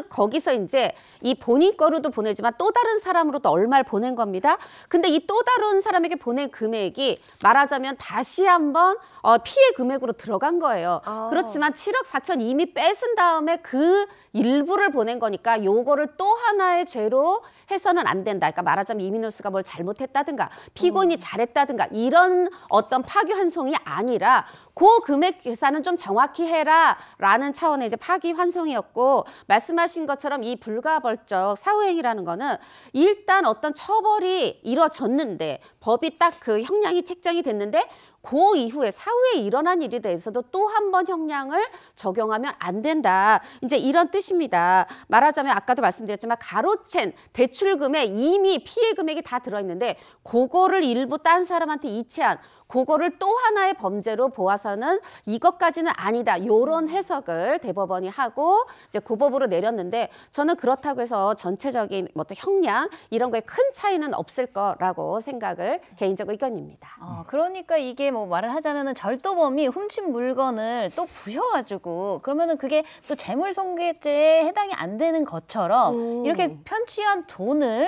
거기서 이제 이 본인 거로도 보내지만 또 다른 사람으로도 얼마를 보낸 겁니다. 근데 이 또 다른 사람에게 보낸 금액이 말하자면 다시 한번 피해 금액으로 들어간 거예요. 그렇지만 7억 4천 이미 뺏은 다음에 그 일부를 보낸 거니까 요거를 또 하나의 죄로 해서는 안 된다. 그러니까 말하자면 이민우 씨가 뭘 잘못했다든가 피고인이 잘했다든가 이런 어떤 파기환송이 아니라 그 금액 계산은 좀 정확히 해라라는 차원의 이제 파기환송이었고 말씀하신 것처럼 이 불가벌적 사후행위라는 거는 일단 어떤 처벌이 이루어졌는데 법이 딱 그 형량이 책정이 됐는데 그 이후에 사후에 일어난 일에 대해서도 또 한 번 형량을 적용하면 안 된다. 이제 이런 뜻입니다. 말하자면 아까도 말씀드렸지만 가로챈 대출금에 이미 피해 금액이 다 들어있는데 그거를 일부 딴 사람한테 이체한 그거를 또 하나의 범죄로 보아서는 이것까지는 아니다. 이런 해석을 대법원이 하고 이제 고법으로 내렸는데 저는 그렇다고 해서 전체적인 어떤 형량 이런 거에 큰 차이는 없을 거라고 생각을 개인적 의견입니다. 그러니까 이게 뭐 말을 하자면은 절도범이 훔친 물건을 또 부셔가지고 그러면은 그게 또 재물손괴죄에 해당이 안 되는 것처럼 이렇게 편취한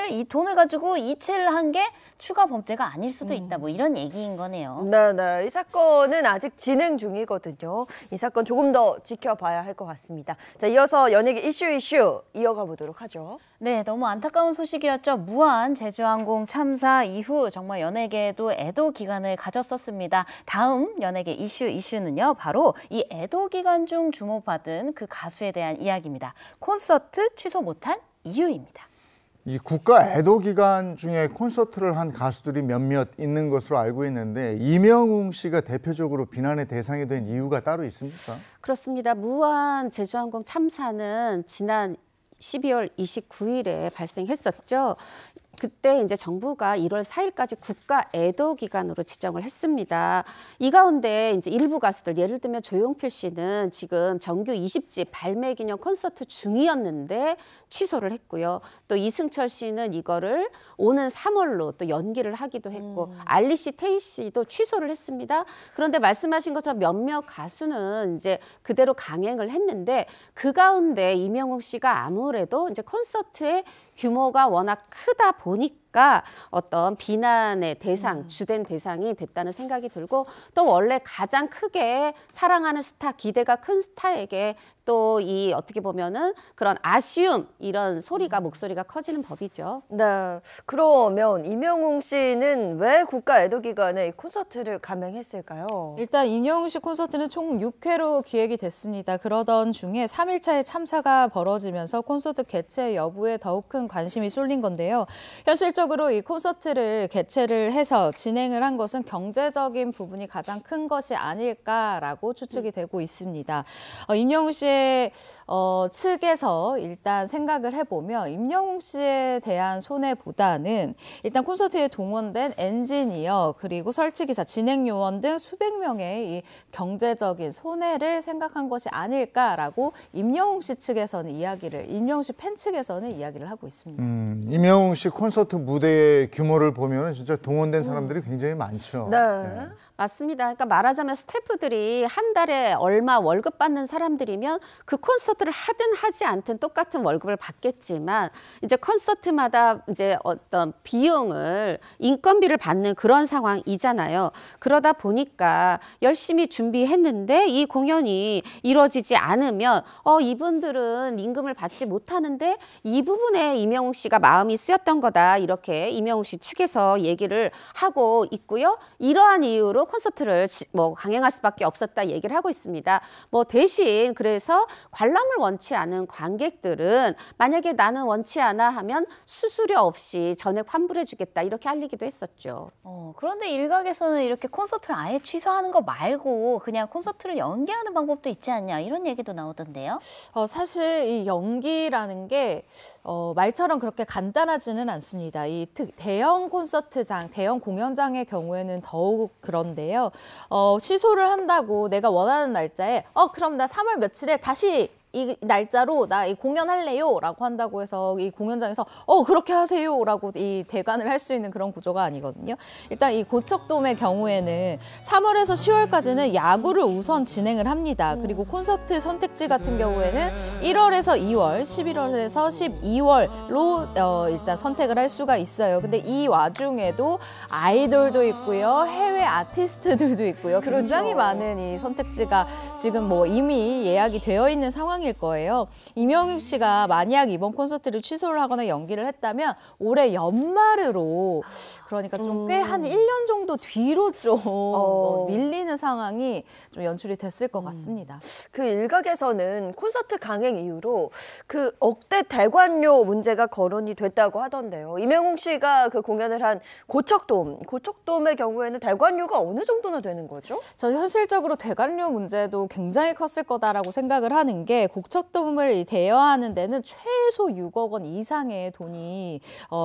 이 돈을 가지고 이체를 한 게 추가 범죄가 아닐 수도 있다. 뭐 이런 얘기인 거네요. 네. 이 사건은 아직 진행 중이거든요. 이 사건 조금 더 지켜봐야 할 것 같습니다. 자, 이어서 연예계 이슈 이어가 보도록 하죠. 네, 너무 안타까운 소식이었죠. 무한 제주항공 참사 이후 정말 연예계에도 애도 기간을 가졌었습니다. 다음 연예계 이슈는요. 바로 이 애도 기간 중 주목받은 그 가수에 대한 이야기입니다. 콘서트 취소 못한 이유입니다. 이 국가 애도 기간 중에 콘서트를 한 가수들이 몇몇 있는 것으로 알고 있는데 이명웅 씨가 대표적으로 비난의 대상이 된 이유가 따로 있습니까? 그렇습니다. 무한 제주항공 참사는 지난 12월 29일에 발생했었죠. 그때 이제 정부가 1월 4일까지 국가 애도 기간으로 지정을 했습니다. 이 가운데 이제 일부 가수들 예를 들면 조용필 씨는 지금 정규 20집 발매 기념 콘서트 중이었는데 취소를 했고요. 또 이승철 씨는 이거를 오는 3월로 또 연기를 하기도 했고 알리 씨, 테이 씨도 취소를 했습니다. 그런데 말씀하신 것처럼 몇몇 가수는 이제 그대로 강행을 했는데 그 가운데 이명웅 씨가 아무래도 이제 콘서트의 규모가 워낙 크다 보니까 어떤 비난의 대상, 주된 대상이 됐다는 생각이 들고 또 원래 가장 크게 사랑하는 스타, 기대가 큰 스타에게 또 이 어떻게 보면은 그런 아쉬움 이런 목소리가 커지는 법이죠. 네. 그러면 이명웅 씨는 왜 국가 애도 기간에 이 콘서트를 감행했을까요? 일단 임영웅 씨 콘서트는 총 6회로 기획이 됐습니다. 그러던 중에 3일차에 참사가 벌어지면서 콘서트 개최 여부에 더욱 큰 관심이 쏠린 건데요. 현실적으로 이 콘서트를 개최를 해서 진행을 한 것은 경제적인 부분이 가장 큰 것이 아닐까라고 추측이 되고 있습니다. 임영웅 씨의 측에서 일단 생각을 해보면 임영웅 씨에 대한 손해보다는 일단 콘서트에 동원된 엔지니어 그리고 설치기사, 진행요원 등 수백 명의 이 경제적인 손해를 생각한 것이 아닐까라고 임영웅 씨 측에서는 임영웅 씨 팬 측에서는 이야기를 하고 있습니다. 임영웅 씨 콘서트 무대의 규모를 보면 진짜 동원된 사람들이 굉장히 많죠. 네. 맞습니다. 그러니까 말하자면 스태프들이 한 달에 얼마 월급 받는 사람들이면 그 콘서트를 하든 하지 않든 똑같은 월급을 받겠지만 이제 콘서트마다 이제 어떤 비용을 인건비를 받는 그런 상황이잖아요. 그러다 보니까 열심히 준비했는데 이 공연이 이루어지지 않으면 이분들은 임금을 받지 못하는데 이 부분에 임영웅 씨가 마음이 쓰였던 거다. 이렇게 임영웅 씨 측에서 얘기를 하고 있고요. 이러한 이유로 콘서트를 강행할 수밖에 없었다 얘기를 하고 있습니다. 대신 그래서 관람을 원치 않은 관객들은 만약에 나는 원치 않아 하면 수수료 없이 전액 환불해주겠다 이렇게 알리기도 했었죠. 그런데 일각에서는 이렇게 콘서트를 아예 취소하는 거 말고 그냥 콘서트를 연기하는 방법도 있지 않냐 이런 얘기도 나오던데요. 사실 이 연기라는 게 말처럼 그렇게 간단하지는 않습니다. 이 대형 콘서트장, 대형 공연장의 경우에는 더욱 그런데요. 취소를 한다고 내가 원하는 날짜에 그럼 나 3월 며칠에 다시 이 날짜로 나 이 공연할래요 라고 한다고 해서 이 공연장에서 그렇게 하세요 라고 이 대관을 할 수 있는 그런 구조가 아니거든요. 일단 이 고척돔의 경우에는 3월에서 10월까지는 야구를 우선 진행을 합니다. 그리고 콘서트 선택지 같은 경우에는 1월에서 2월, 11월에서 12월로 일단 선택을 할 수가 있어요. 근데 이 와중에도 아이돌도 있고요. 해외 아티스트들도 있고요. 굉장히 많은 이 선택지가 지금 이미 예약이 되어 있는 상황 일 거예요. 임영웅 씨가 만약 이번 콘서트를 취소를 하거나 연기를 했다면 올해 연말으로 그러니까 좀 꽤 한 1년 정도 뒤로 좀 밀리는 상황이 좀 연출이 됐을 것 같습니다. 그 일각에서는 콘서트 강행 이후로 그 억대 대관료 문제가 거론이 됐다고 하던데요. 임영웅 씨가 그 공연을 한 고척돔의 경우에는 대관료가 어느 정도나 되는 거죠? 저 현실적으로 대관료 문제도 굉장히 컸을 거다라고 생각을 하는 게 고척돔을 대여하는 데는 최소 6억 원 이상의 돈이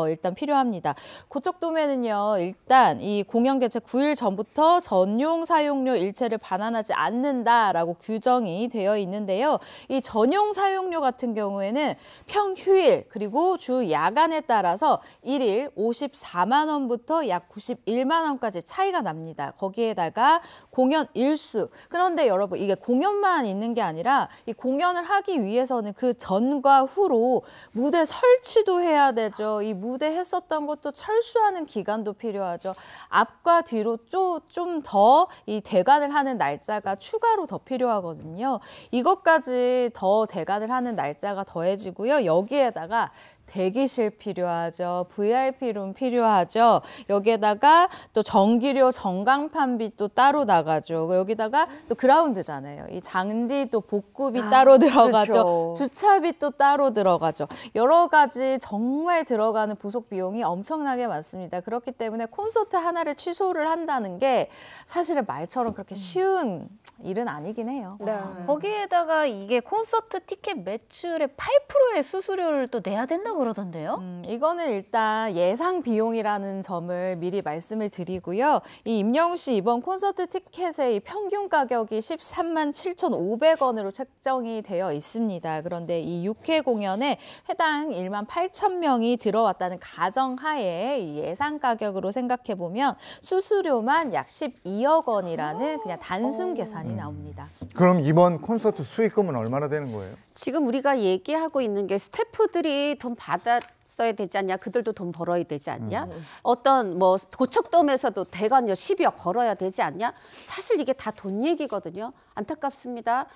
일단 필요합니다. 고척돔에는요, 일단 이 공연 개최 9일 전부터 전용 사용료 일체를 반환하지 않는다라고 규정이 되어 있는데요. 이 전용 사용료 같은 경우에는 평휴일 그리고 주 야간에 따라서 1일 54만 원부터 약 91만 원까지 차이가 납니다. 거기에다가 공연 일수. 그런데 여러분 이게 공연만 있는 게 아니라 이 공연을 하기 위해서는 그 전과 후로 무대 설치도 해야 되죠. 이 무대 했었던 것도 철수하는 기간도 필요하죠. 앞과 뒤로 좀 더 이 대관을 하는 날짜가 추가로 더 필요하거든요. 이것까지 더 대관을 하는 날짜가 더해지고요. 여기에다가 대기실 필요하죠. VIP룸 필요하죠. 여기에다가 또 전기료 전광판비 또 따로 나가죠. 여기다가 또 그라운드잖아요. 이 장디 또 복구비 따로 들어가죠. 그렇죠. 주차비 또 따로 들어가죠. 여러 가지 정말 들어가는 부속 비용이 엄청나게 많습니다. 그렇기 때문에 콘서트 하나를 취소를 한다는 게 사실은 말처럼 그렇게 쉬운 일은 아니긴 해요. 네. 거기에다가 이게 콘서트 티켓 매출의 8%의 수수료를 또 내야 된다고 그러던데요? 이거는 일단 예상 비용이라는 점을 미리 말씀을 드리고요. 이 임영웅 씨 이번 콘서트 티켓의 평균 가격이 13만 7,500원으로 책정이 되어 있습니다. 그런데 이 6회 공연에 해당 1만 8천 명이 들어왔다는 가정하에 이 예상 가격으로 생각해보면 수수료만 약 12억 원이라는 그냥 단순 계산이 나옵니다. 그럼 이번 콘서트 수익금은 얼마나 되는 거예요? 지금 우리가 얘기하고 있는 게 스태프들이 돈 받았어야 되지 않냐, 그들도 돈 벌어야 되지 않냐, 어떤 고척돔에서도 대관료 12억 벌어야 되지 않냐. 사실 이게 다 돈 얘기거든요. 안타깝습니다.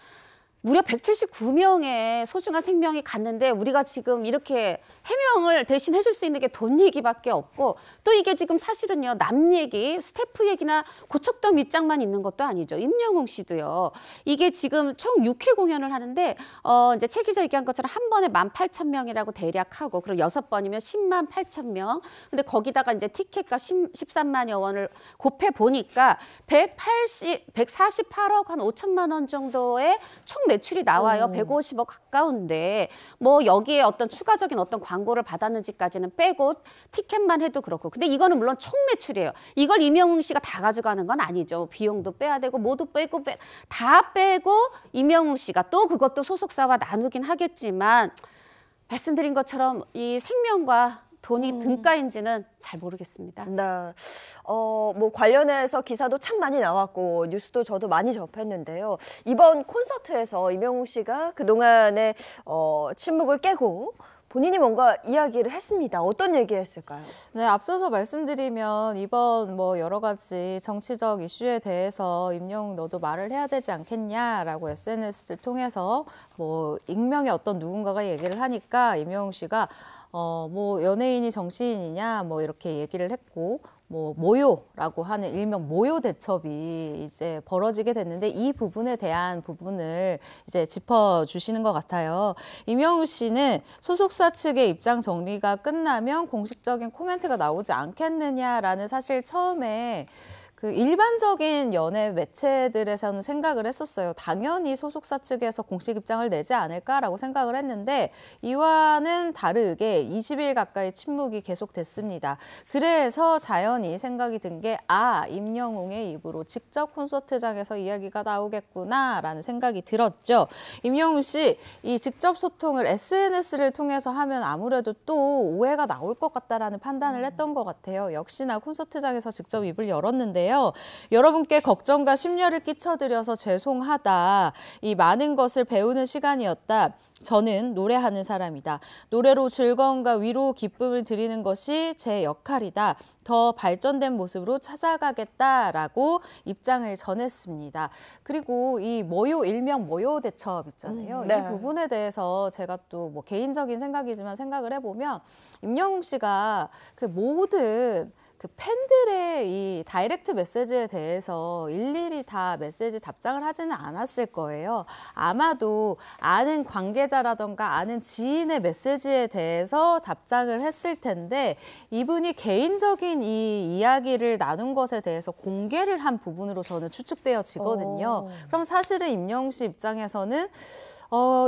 무려 179명의 소중한 생명이 갔는데 우리가 지금 이렇게 해명을 대신 해줄 수 있는 게 돈 얘기밖에 없고, 또 이게 지금 사실은요, 남 얘기, 스태프 얘기나 고척돔 입장만 있는 것도 아니죠. 임영웅 씨도요. 이게 지금 총 6회 공연을 하는데 이제 최 기자 얘기한 것처럼 한 번에 18,000명이라고 대략 하고, 그리고 6번이면 10만 8,000명. 근데 거기다가 이제 티켓값 13만여 원을 곱해 보니까 148억 한 5천만 원 정도의 총 매출이 나와요. 150억 가까운데 여기에 어떤 추가적인 어떤 광고를 받았는지까지는 빼고 티켓만 해도 그렇고. 근데 이거는 물론 총 매출이에요. 이걸 임영웅 씨가 다 가져가는 건 아니죠. 비용도 빼야 되고 모두 빼고 다 빼고 임영웅 씨가 또 그것도 소속사와 나누긴 하겠지만, 말씀드린 것처럼 이 생명과 돈이 등가인지는 잘 모르겠습니다. 네. 뭐 관련해서 기사도 참 많이 나왔고 뉴스도 저도 많이 접했는데요. 이번 콘서트에서 임영웅 씨가 그동안의 침묵을 깨고 본인이 뭔가 이야기를 했습니다. 어떤 얘기했을까요? 네, 앞서서 말씀드리면 이번 뭐 여러 가지 정치적 이슈에 대해서 임영웅 너도 말을 해야 되지 않겠냐라고 SNS를 통해서 뭐 익명의 어떤 누군가가 얘기를 하니까 임영웅 씨가 뭐 연예인이 정치인이냐 뭐 이렇게 얘기를 했고 뭐 모요라고 하는 일명 모요 대첩이 이제 벌어지게 됐는데 이 부분에 대한 부분을 이제 짚어주시는 것 같아요. 임영웅 씨는 소속사 측의 입장 정리가 끝나면 공식적인 코멘트가 나오지 않겠느냐라는 사실 처음에 그 일반적인 연예 매체들에서는 생각을 했었어요. 당연히 소속사 측에서 공식 입장을 내지 않을까라고 생각을 했는데 이와는 다르게 20일 가까이 침묵이 계속됐습니다. 그래서 자연히 생각이 든 게 임영웅의 입으로 직접 콘서트장에서 이야기가 나오겠구나라는 생각이 들었죠. 임영웅 씨, 이 직접 소통을 SNS를 통해서 하면 아무래도 또 오해가 나올 것 같다라는 판단을 했던 것 같아요. 역시나 콘서트장에서 직접 입을 열었는데요. 여러분께 걱정과 심려를 끼쳐드려서 죄송하다. 이 많은 것을 배우는 시간이었다. 저는 노래하는 사람이다. 노래로 즐거움과 위로, 기쁨을 드리는 것이 제 역할이다. 더 발전된 모습으로 찾아가겠다라고 입장을 전했습니다. 그리고 이 모요, 일명 모요 대첩 있잖아요. 네. 이 부분에 대해서 제가 또 뭐 개인적인 생각이지만 생각을 해보면 임영웅 씨가 그 모든 그 팬들의 이 다이렉트 메시지에 대해서 일일이 다 메시지 답장을 하지는 않았을 거예요. 아마도 아는 관계자라던가 아는 지인의 메시지에 대해서 답장을 했을 텐데 이분이 개인적인 이 이야기를 나눈 것에 대해서 공개를 한 부분으로 저는 추측되어지거든요. 그럼 사실은 임영웅 씨 입장에서는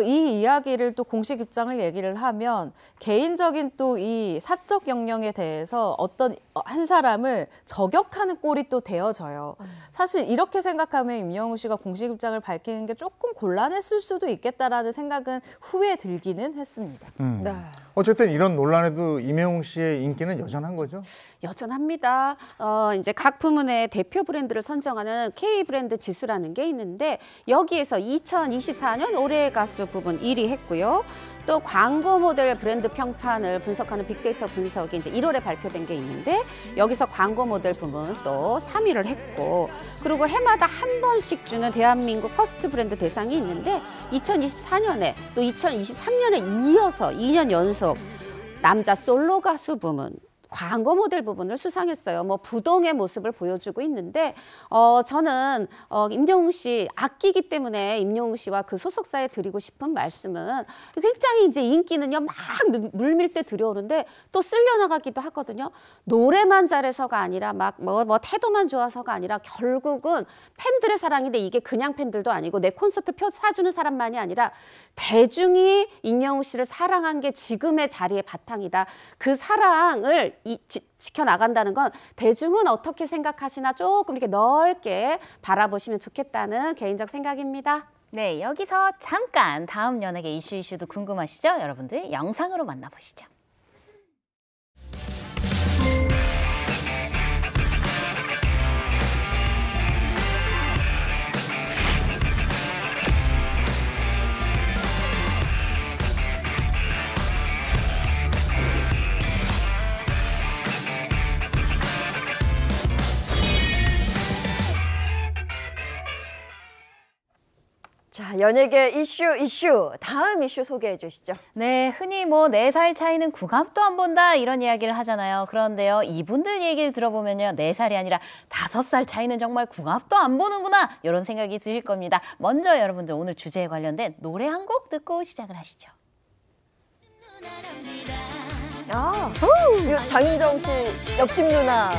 이 이야기를 또 공식 입장을 얘기를 하면 개인적인 또 이 사적 영역에 대해서 어떤 한 사람을 저격하는 꼴이 또 되어져요. 사실 이렇게 생각하면 임영웅 씨가 공식 입장을 밝히는 게 조금 곤란했을 수도 있겠다라는 생각은 후에 들기는 했습니다. 네. 어쨌든 이런 논란에도 임영웅 씨의 인기는 여전한 거죠? 여전합니다. 이제 각 부문의 대표 브랜드를 선정하는 K 브랜드 지수라는 게 있는데 여기에서 2024년 올해 가수 부분 1위 했고요. 또 광고 모델 브랜드 평판을 분석하는 빅데이터 분석이 이제 1월에 발표된 게 있는데 여기서 광고 모델 부문 또 3위를 했고 그리고 해마다 한 번씩 주는 대한민국 퍼스트 브랜드 대상이 있는데 2024년에 또 2023년에 이어서 2년 연속 남자 솔로 가수 부문 광고 모델 부분을 수상했어요. 뭐 부동의 모습을 보여주고 있는데 저는 임영웅 씨 아끼기 때문에 임영웅 씨와 그 소속사에 드리고 싶은 말씀은 굉장히 이제 인기는요 막 물밀 때 들여오는데 또 쓸려나가기도 하거든요. 노래만 잘해서가 아니라 막 뭐 태도만 좋아서가 아니라 결국은 팬들의 사랑인데 이게 그냥 팬들도 아니고 내 콘서트 표 사주는 사람만이 아니라 대중이 임영웅 씨를 사랑한 게 지금의 자리의 바탕이다. 그 사랑을 지켜나간다는 건 대중은 어떻게 생각하시나 조금 이렇게 넓게 바라보시면 좋겠다는 개인적 생각입니다. 네, 여기서 잠깐 다음 연예계 이슈도 궁금하시죠? 여러분들 영상으로 만나보시죠. 자, 연예계 이슈. 다음 이슈 소개해 주시죠. 네, 흔히 뭐 4살 차이는 궁합도 안 본다 이런 이야기를 하잖아요. 그런데요, 이분들 얘기를 들어보면요, 4살이 아니라 5살 차이는 정말 궁합도 안 보는구나 이런 생각이 드실 겁니다. 먼저 여러분들 오늘 주제에 관련된 노래 한 곡 듣고 시작을 하시죠. 이거 장윤정 씨 옆집 누나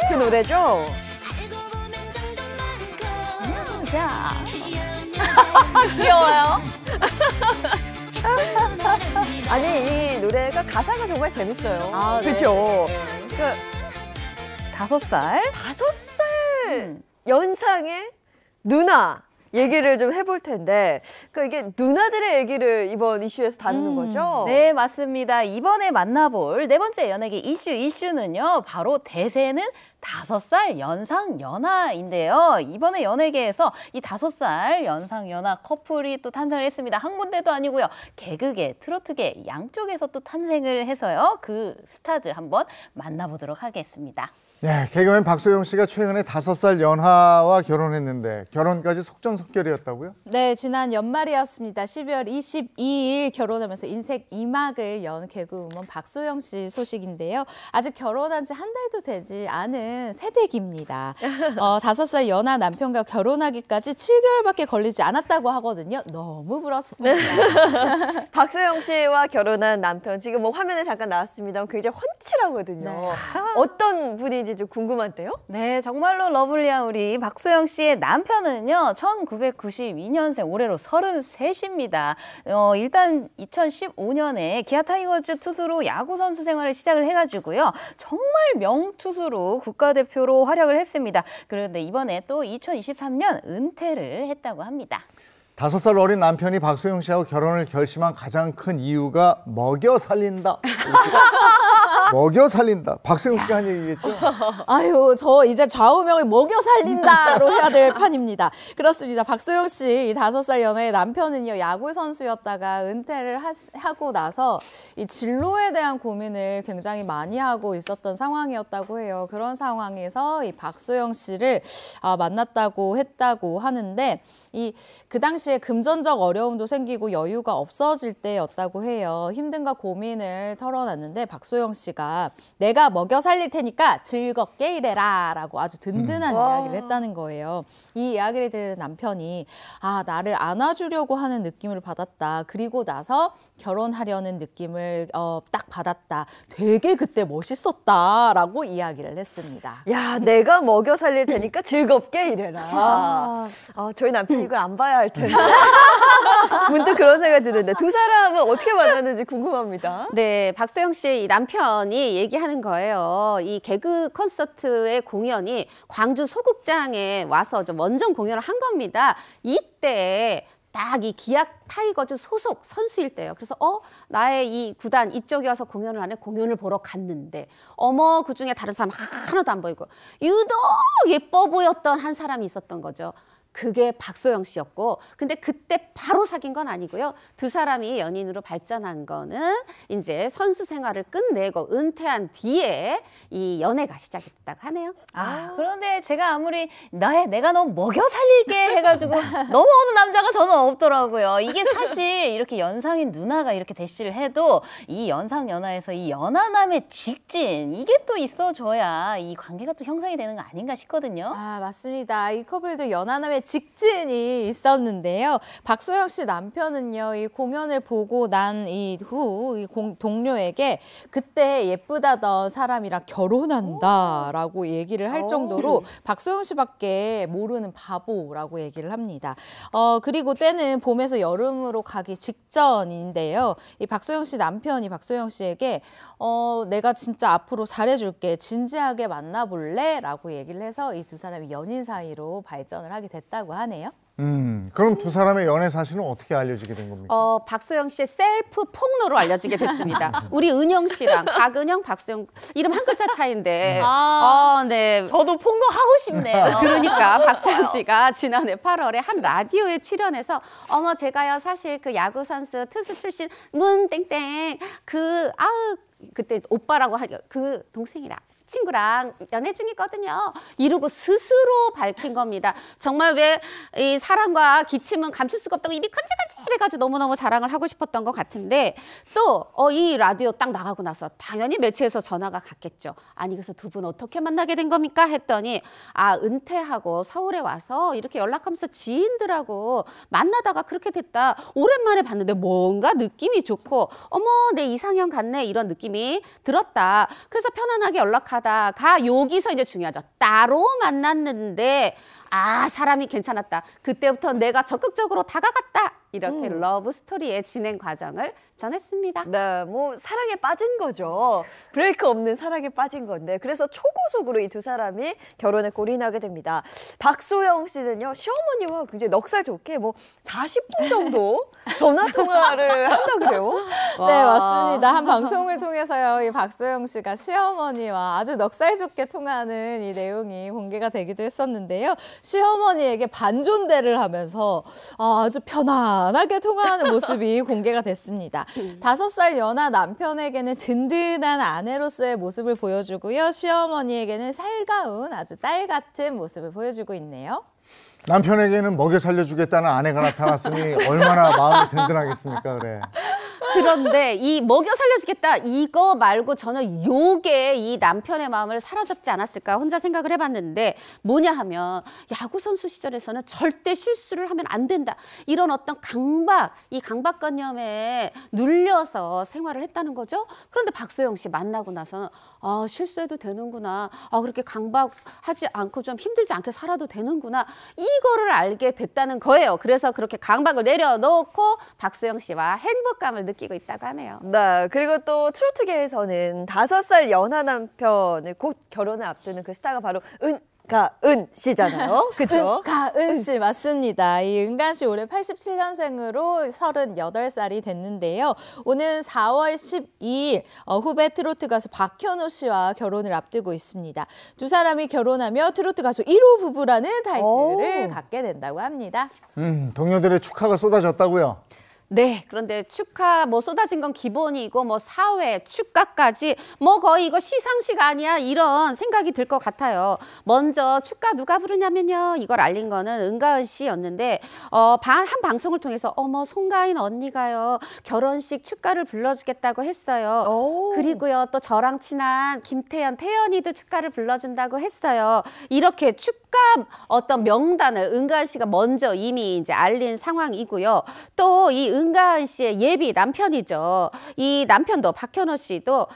그 노래죠? 자, 귀여워요. 아니 이 노래가 가사가 정말 재밌어요. 아, 네. 그렇죠. 그 5살? 5살 연상의 누나. 얘기를 좀 해볼 텐데, 그러니까 이게 누나들의 얘기를 이번 이슈에서 다루는 거죠? 네, 맞습니다. 이번에 만나볼 네 번째 연예계 이슈는요. 바로 대세는 5살 연상 연하인데요. 이번에 연예계에서 이 5살 연상 연하 커플이 또 탄생을 했습니다. 한 군데도 아니고요. 개그계, 트로트계 양쪽에서 또 탄생을 해서요. 그 스타들 한번 만나보도록 하겠습니다. 네, 개그맨 박소영 씨가 최근에 5살 연하와 결혼했는데 결혼까지 속전속결이었다고요? 네, 지난 연말이었습니다. 12월 22일 결혼하면서 인생 2막을 연 개그우먼 박소영 씨 소식인데요. 아직 결혼한 지 한 달도 되지 않은 새댁입니다. 5살 연하 남편과 결혼하기까지 7개월밖에 걸리지 않았다고 하거든요. 너무 부럽습니다. 박소영 씨와 결혼한 남편, 지금 뭐 화면에 잠깐 나왔습니다. 굉장히 훤칠하거든요. 네. 어떤 분인지 좀 궁금한데요? 네, 정말로 러블리한 우리 박소영 씨의 남편은요, 1992년생, 올해로 33입니다. 일단 2015년에 기아 타이거즈 투수로 야구 선수 생활을 시작을 해가지고요, 정말 명투수로 국가대표로 활약을 했습니다. 그런데 이번에 또 2023년 은퇴를 했다고 합니다. 5살 어린 남편이 박소영 씨하고 결혼을 결심한 가장 큰 이유가 먹여 살린다. 먹여 살린다. 박소영 씨가 한 얘기겠죠? 아유, 저 이제 좌우명을 먹여 살린다로 해야 될 판입니다. 그렇습니다. 박소영 씨, 이 5살 연하의 남편은요, 야구 선수였다가 은퇴를 하고 나서 이 진로에 대한 고민을 굉장히 많이 하고 있었던 상황이었다고 해요. 그런 상황에서 이 박소영 씨를 만났다고 했다고 하는데, 그 당시에 금전적 어려움도 생기고 여유가 없어질 때였다고 해요. 힘듦과 고민을 털어놨는데 박소영 씨가 내가 먹여 살릴 테니까 즐겁게 일해라 라고 아주 든든한 이야기를 했다는 거예요. 이 이야기를 들은 남편이 나를 안아주려고 하는 느낌을 받았다. 그리고 나서 결혼하려는 느낌을 딱 받았다. 되게 그때 멋있었다 라고 이야기를 했습니다. 야, 내가 먹여 살릴 테니까 즐겁게 일해라. 저희 남편이 이걸 안 봐야 할 텐데. 문득 그런 생각이 드는데 두 사람은 어떻게 만났는지 궁금합니다. 네, 박소영 씨의 이 남편이 얘기하는 거예요. 이 개그 콘서트의 공연이 광주 소극장에 와서 좀 원정 공연을 한 겁니다. 이때 딱 이 기아 타이거즈 소속 선수일 때예요. 그래서 나의 이 구단 이쪽에 와서 공연을 하네. 공연을 보러 갔는데 어머, 그중에 다른 사람 하나도 안 보이고 유독 예뻐 보였던 한 사람이 있었던 거죠. 그게 박소영 씨였고, 근데 그때 바로 사귄 건 아니고요. 두 사람이 연인으로 발전한 거는 이제 선수 생활을 끝내고 은퇴한 뒤에 이 연애가 시작됐다고 하네요. 그런데 제가 아무리 내가 너무 먹여 살릴게 해가지고 넘어오는 남자가 저는 없더라고요. 이게 사실 이렇게 연상인 누나가 이렇게 대시를 해도 이 연상 연하에서 이 연하남의 직진, 이게 또 있어줘야 이 관계가 또 형성이 되는 거 아닌가 싶거든요. 맞습니다. 이 커플도 연하남의 직진이 있었는데요. 박소영 씨 남편은요, 이 공연을 보고 난 이후 동료에게 그때 예쁘다던 사람이랑 결혼한다라고 얘기를 할 정도로 박소영 씨밖에 모르는 바보라고 얘기를 합니다. 그리고 때는 봄에서 여름으로 가기 직전인데요. 이 박소영 씨 남편이 박소영 씨에게 내가 진짜 앞으로 잘해줄게, 진지하게 만나볼래? 라고 얘기를 해서 이 두 사람이 연인 사이로 발전을 하게 됐다고 하네요. 그럼 두 사람의 연애 사실은 어떻게 알려지게 된 겁니까? 박소영 씨의 셀프 폭로로 알려지게 됐습니다. 우리 은영 씨랑 박은영, 박소영 이름 한 글자 차이인데. 네. 저도 폭로하고 싶네요. 그러니까 박소영 씨가 지난해 8월에 한 라디오에 출연해서 어머, 제가요 사실 그 야구 선수 투수 출신 문땡땡 그때 오빠라고 그 동생이랑 친구랑 연애 중이거든요. 이러고 스스로 밝힌 겁니다. 정말 왜 이 사랑과 기침은 감출 수가 없다고 입이 간질간질해가지고 너무너무 자랑을 하고 싶었던 것 같은데, 또 이 라디오 딱 나가고 나서 당연히 매체에서 전화가 갔겠죠. 아니, 그래서 두 분 어떻게 만나게 된 겁니까? 했더니 은퇴하고 서울에 와서 이렇게 연락하면서 지인들하고 만나다가 그렇게 됐다. 오랜만에 봤는데 뭔가 느낌이 좋고 어머, 내 이상형 같네, 이런 느낌이 들었다. 그래서 편안하게 연락하다가 여기서 이제 중요하죠. 따로 만났는데 사람이 괜찮았다. 그때부터 내가 적극적으로 다가갔다. 이렇게 러브 스토리의 진행 과정을 전했습니다. 네, 뭐 사랑에 빠진 거죠. 브레이크 없는 사랑에 빠진 건데 그래서 초고속으로 이 두 사람이 결혼에 골인하게 됩니다. 박소영 씨는요 시어머니와 굉장히 넉살 좋게 뭐 40분 정도 전화 통화를 한다 그래요. 네, 와. 맞습니다. 한 방송을 통해서요, 이 박소영 씨가 시어머니와 아주 넉살 좋게 통하는 이 내용이 공개가 되기도 했었는데요. 시어머니에게 반존대를 하면서 아주 편안하게 통화하는 모습이 공개가 됐습니다. 5살 연하 남편에게는 든든한 아내로서의 모습을 보여주고요. 시어머니에게는 살가운 아주 딸 같은 모습을 보여주고 있네요. 남편에게는 먹여 살려주겠다는 아내가 나타났으니 얼마나 마음이 든든하겠습니까, 그래. 그런데 이 먹여 살려주겠다 이거 말고 저는 요게 이 남편의 마음을 사로잡지 않았을까 혼자 생각을 해봤는데 뭐냐 하면 야구 선수 시절에서는 절대 실수를 하면 안 된다 이런 어떤 이 강박관념에 눌려서 생활을 했다는 거죠. 그런데 박소영 씨 만나고 나서는 실수해도 되는구나, 그렇게 강박하지 않고 좀 힘들지 않게 살아도 되는구나 이거를 알게 됐다는 거예요. 그래서 그렇게 강박을 내려놓고 박소영 씨와 행복감을 느끼고 있다고 하네요. 네, 그리고 또 트로트계에서는 5살 연하 남편을 곧 결혼을 앞두는 그 스타가 바로 은가은 씨잖아요. 그렇죠? 은가은 씨 맞습니다. 이 은가은 씨 올해 87년생으로 38살이 됐는데요. 오는 4월 12일 후배 트로트 가수 박현호 씨와 결혼을 앞두고 있습니다. 두 사람이 결혼하며 트로트 가수 1호 부부라는 타이틀을 갖게 된다고 합니다. 동료들의 축하가 쏟아졌다고요? 네, 그런데 축하 뭐 쏟아진 건 기본이고 뭐 사회 축가까지 뭐 거의 이거 시상식 아니야 이런 생각이 들 것 같아요. 먼저 축가 누가 부르냐면요, 이걸 알린 거는 은가은 씨였는데 한 방송을 통해서 어머 송가인 언니가요 결혼식 축가를 불러주겠다고 했어요. 그리고요 또 저랑 친한 김태연 태연이도 축가를 불러준다고 했어요. 이렇게 축가 어떤 명단을 은가은 씨가 먼저 이미 이제 알린 상황이고요. 또 이 은가은 씨의 예비 남편이죠. 이 남편도 박현호 씨도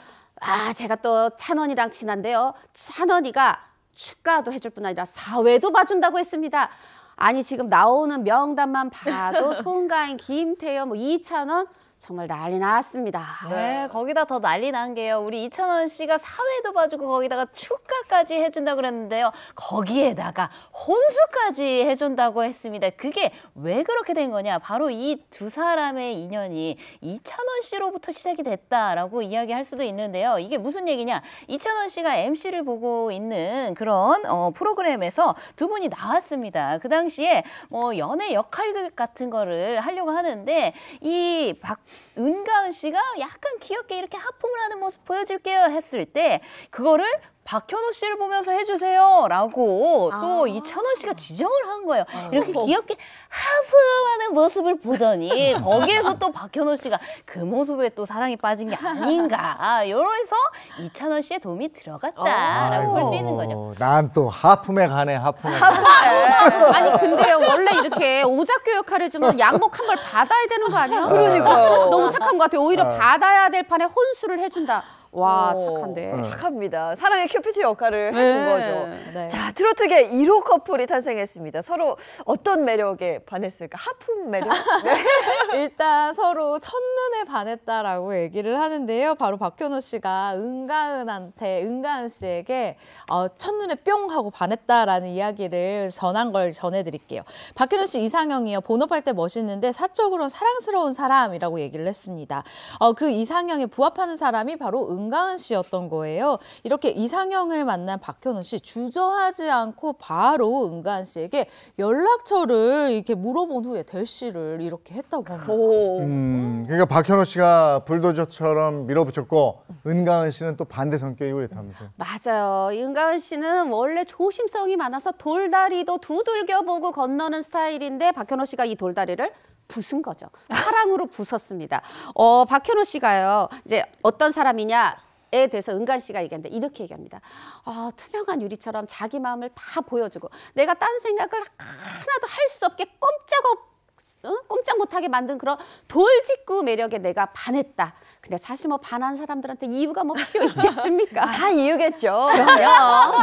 제가 또 찬원이랑 친한데요. 찬원이가 축가도 해줄 뿐 아니라 사회도 봐준다고 했습니다. 아니 지금 나오는 명단만 봐도 송가인, 김태연, 뭐 이찬원 정말 난리 났습니다. 네, 거기다 더 난리 난 게요. 우리 이찬원 씨가 사회도 봐주고 거기다가 축가까지 해준다고 그랬는데요. 거기에다가 혼수까지 해준다고 했습니다. 그게 왜 그렇게 된 거냐? 바로 이 두 사람의 인연이 이찬원 씨로부터 시작이 됐다라고 이야기할 수도 있는데요. 이게 무슨 얘기냐? 이찬원 씨가 MC를 보고 있는 그런 프로그램에서 두 분이 나왔습니다. 그 당시에 뭐 연애 역할 같은 거를 하려고 하는데 이 은가은 씨가 약간 귀엽게 이렇게 하품을 하는 모습 보여줄게요 했을 때 그거를 박현호 씨를 보면서 해주세요 라고 또 이찬원 씨가 지정을 한 거예요. 이렇게 귀엽게 하품하는 모습을 보더니 거기에서 또 박현호 씨가 그 모습에 또 사랑에 빠진 게 아닌가 이러면서 이찬원 씨의 도움이 들어갔다라고 볼 수 있는 거죠. 난 또 하품에 가네, 하품에. 아니 근데요 원래 이렇게 오작교 역할을 해주면 양복 한 벌 받아야 되는 거 아니에요? 그러니까요. 너무 착한 것 같아요. 오히려 받아야 될 판에 혼수를 해준다. 와 착한데. 착합니다. 사랑의 큐피트 역할을 해준 거죠. 네. 자, 트로트계 1호 커플이 탄생했습니다. 서로 어떤 매력에 반했을까? 하품 매력? 네. 일단 서로 첫눈에 반했다라고 얘기를 하는데요. 바로 박현호 씨가 은가은 씨에게 첫눈에 뿅 하고 반했다라는 이야기를 전한 걸 전해드릴게요. 박현호 씨 이상형이요. 본업할 때 멋있는데 사적으로는 사랑스러운 사람이라고 얘기를 했습니다. 그 이상형에 부합하는 사람이 바로 은가은 씨였던 거예요. 이렇게 이상형을 만난 박현호 씨 주저하지 않고 바로 은가은 씨에게 연락처를 이렇게 물어본 후에 대시를 이렇게 했다고 합니다. 그러니까 박현호 씨가 불도저처럼 밀어붙였고 은가은 씨는 또 반대 성격이고 그랬다면서요. 맞아요. 은가은 씨는 원래 조심성이 많아서 돌다리도 두들겨보고 건너는 스타일인데 박현호 씨가 이 돌다리를 부순 거죠. 사랑으로 부쉈습니다. 박현호 씨가요. 이제 어떤 사람이냐에 대해서 은가은 씨가 얘기하는데 이렇게 얘기합니다. 투명한 유리처럼 자기 마음을 다 보여주고 내가 딴 생각을 하나도 할 수 없게 꼼짝 못하게 만든 그런 돌직구 매력에 내가 반했다. 근데 사실 뭐 반한 사람들한테 이유가 뭐 필요 있겠습니까? 다 이유겠죠.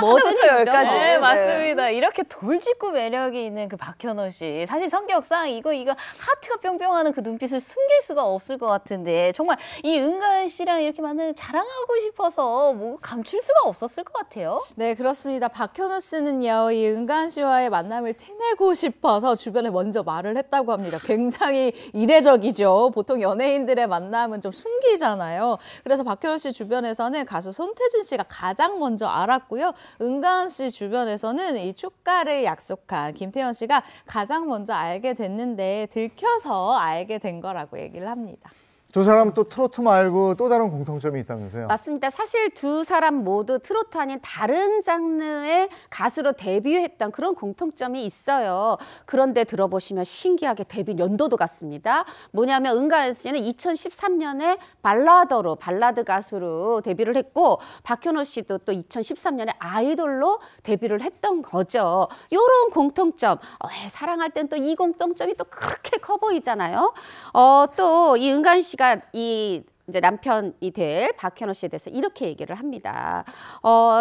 뭐든지 열까지. 네, 맞습니다. 이렇게 돌직구 매력이 있는 그 박현호 씨. 사실 성격상 이거 하트가 뿅뿅하는 그 눈빛을 숨길 수가 없을 것 같은데 정말 이 은가은 씨랑 이렇게 만나는 자랑하고 싶어서 뭐 감출 수가 없었을 것 같아요. 네, 그렇습니다. 박현호 씨는요, 이 은가은 씨와의 만남을 티내고 싶어서 주변에 먼저 말을 했다고 합니다. 굉장히 이례적이죠. 보통 연예인들의 만남은 좀 숨기잖아요. 그래서 박현호 씨 주변에서는 가수 손태진 씨가 가장 먼저 알았고요. 은가은 씨 주변에서는 이 축가를 약속한 김태현 씨가 가장 먼저 알게 됐는데 들켜서 알게 된 거라고 얘기를 합니다. 두 사람 또 트로트 말고 또 다른 공통점이 있다면서요? 맞습니다. 사실 두 사람 모두 트로트 아닌 다른 장르의 가수로 데뷔했던 그런 공통점이 있어요. 그런데 들어보시면 신기하게 데뷔 연도도 같습니다. 뭐냐면 은가은 씨는 2013년에 발라드 가수로 데뷔를 했고 박현호 씨도 또 2013년에 아이돌로 데뷔를 했던 거죠. 이런 공통점, 사랑할 땐 또 이 공통점이 또 그렇게 커 보이잖아요. 또 이 은가은 씨가 이제 남편이 될 박현호 씨에 대해서 이렇게 얘기를 합니다.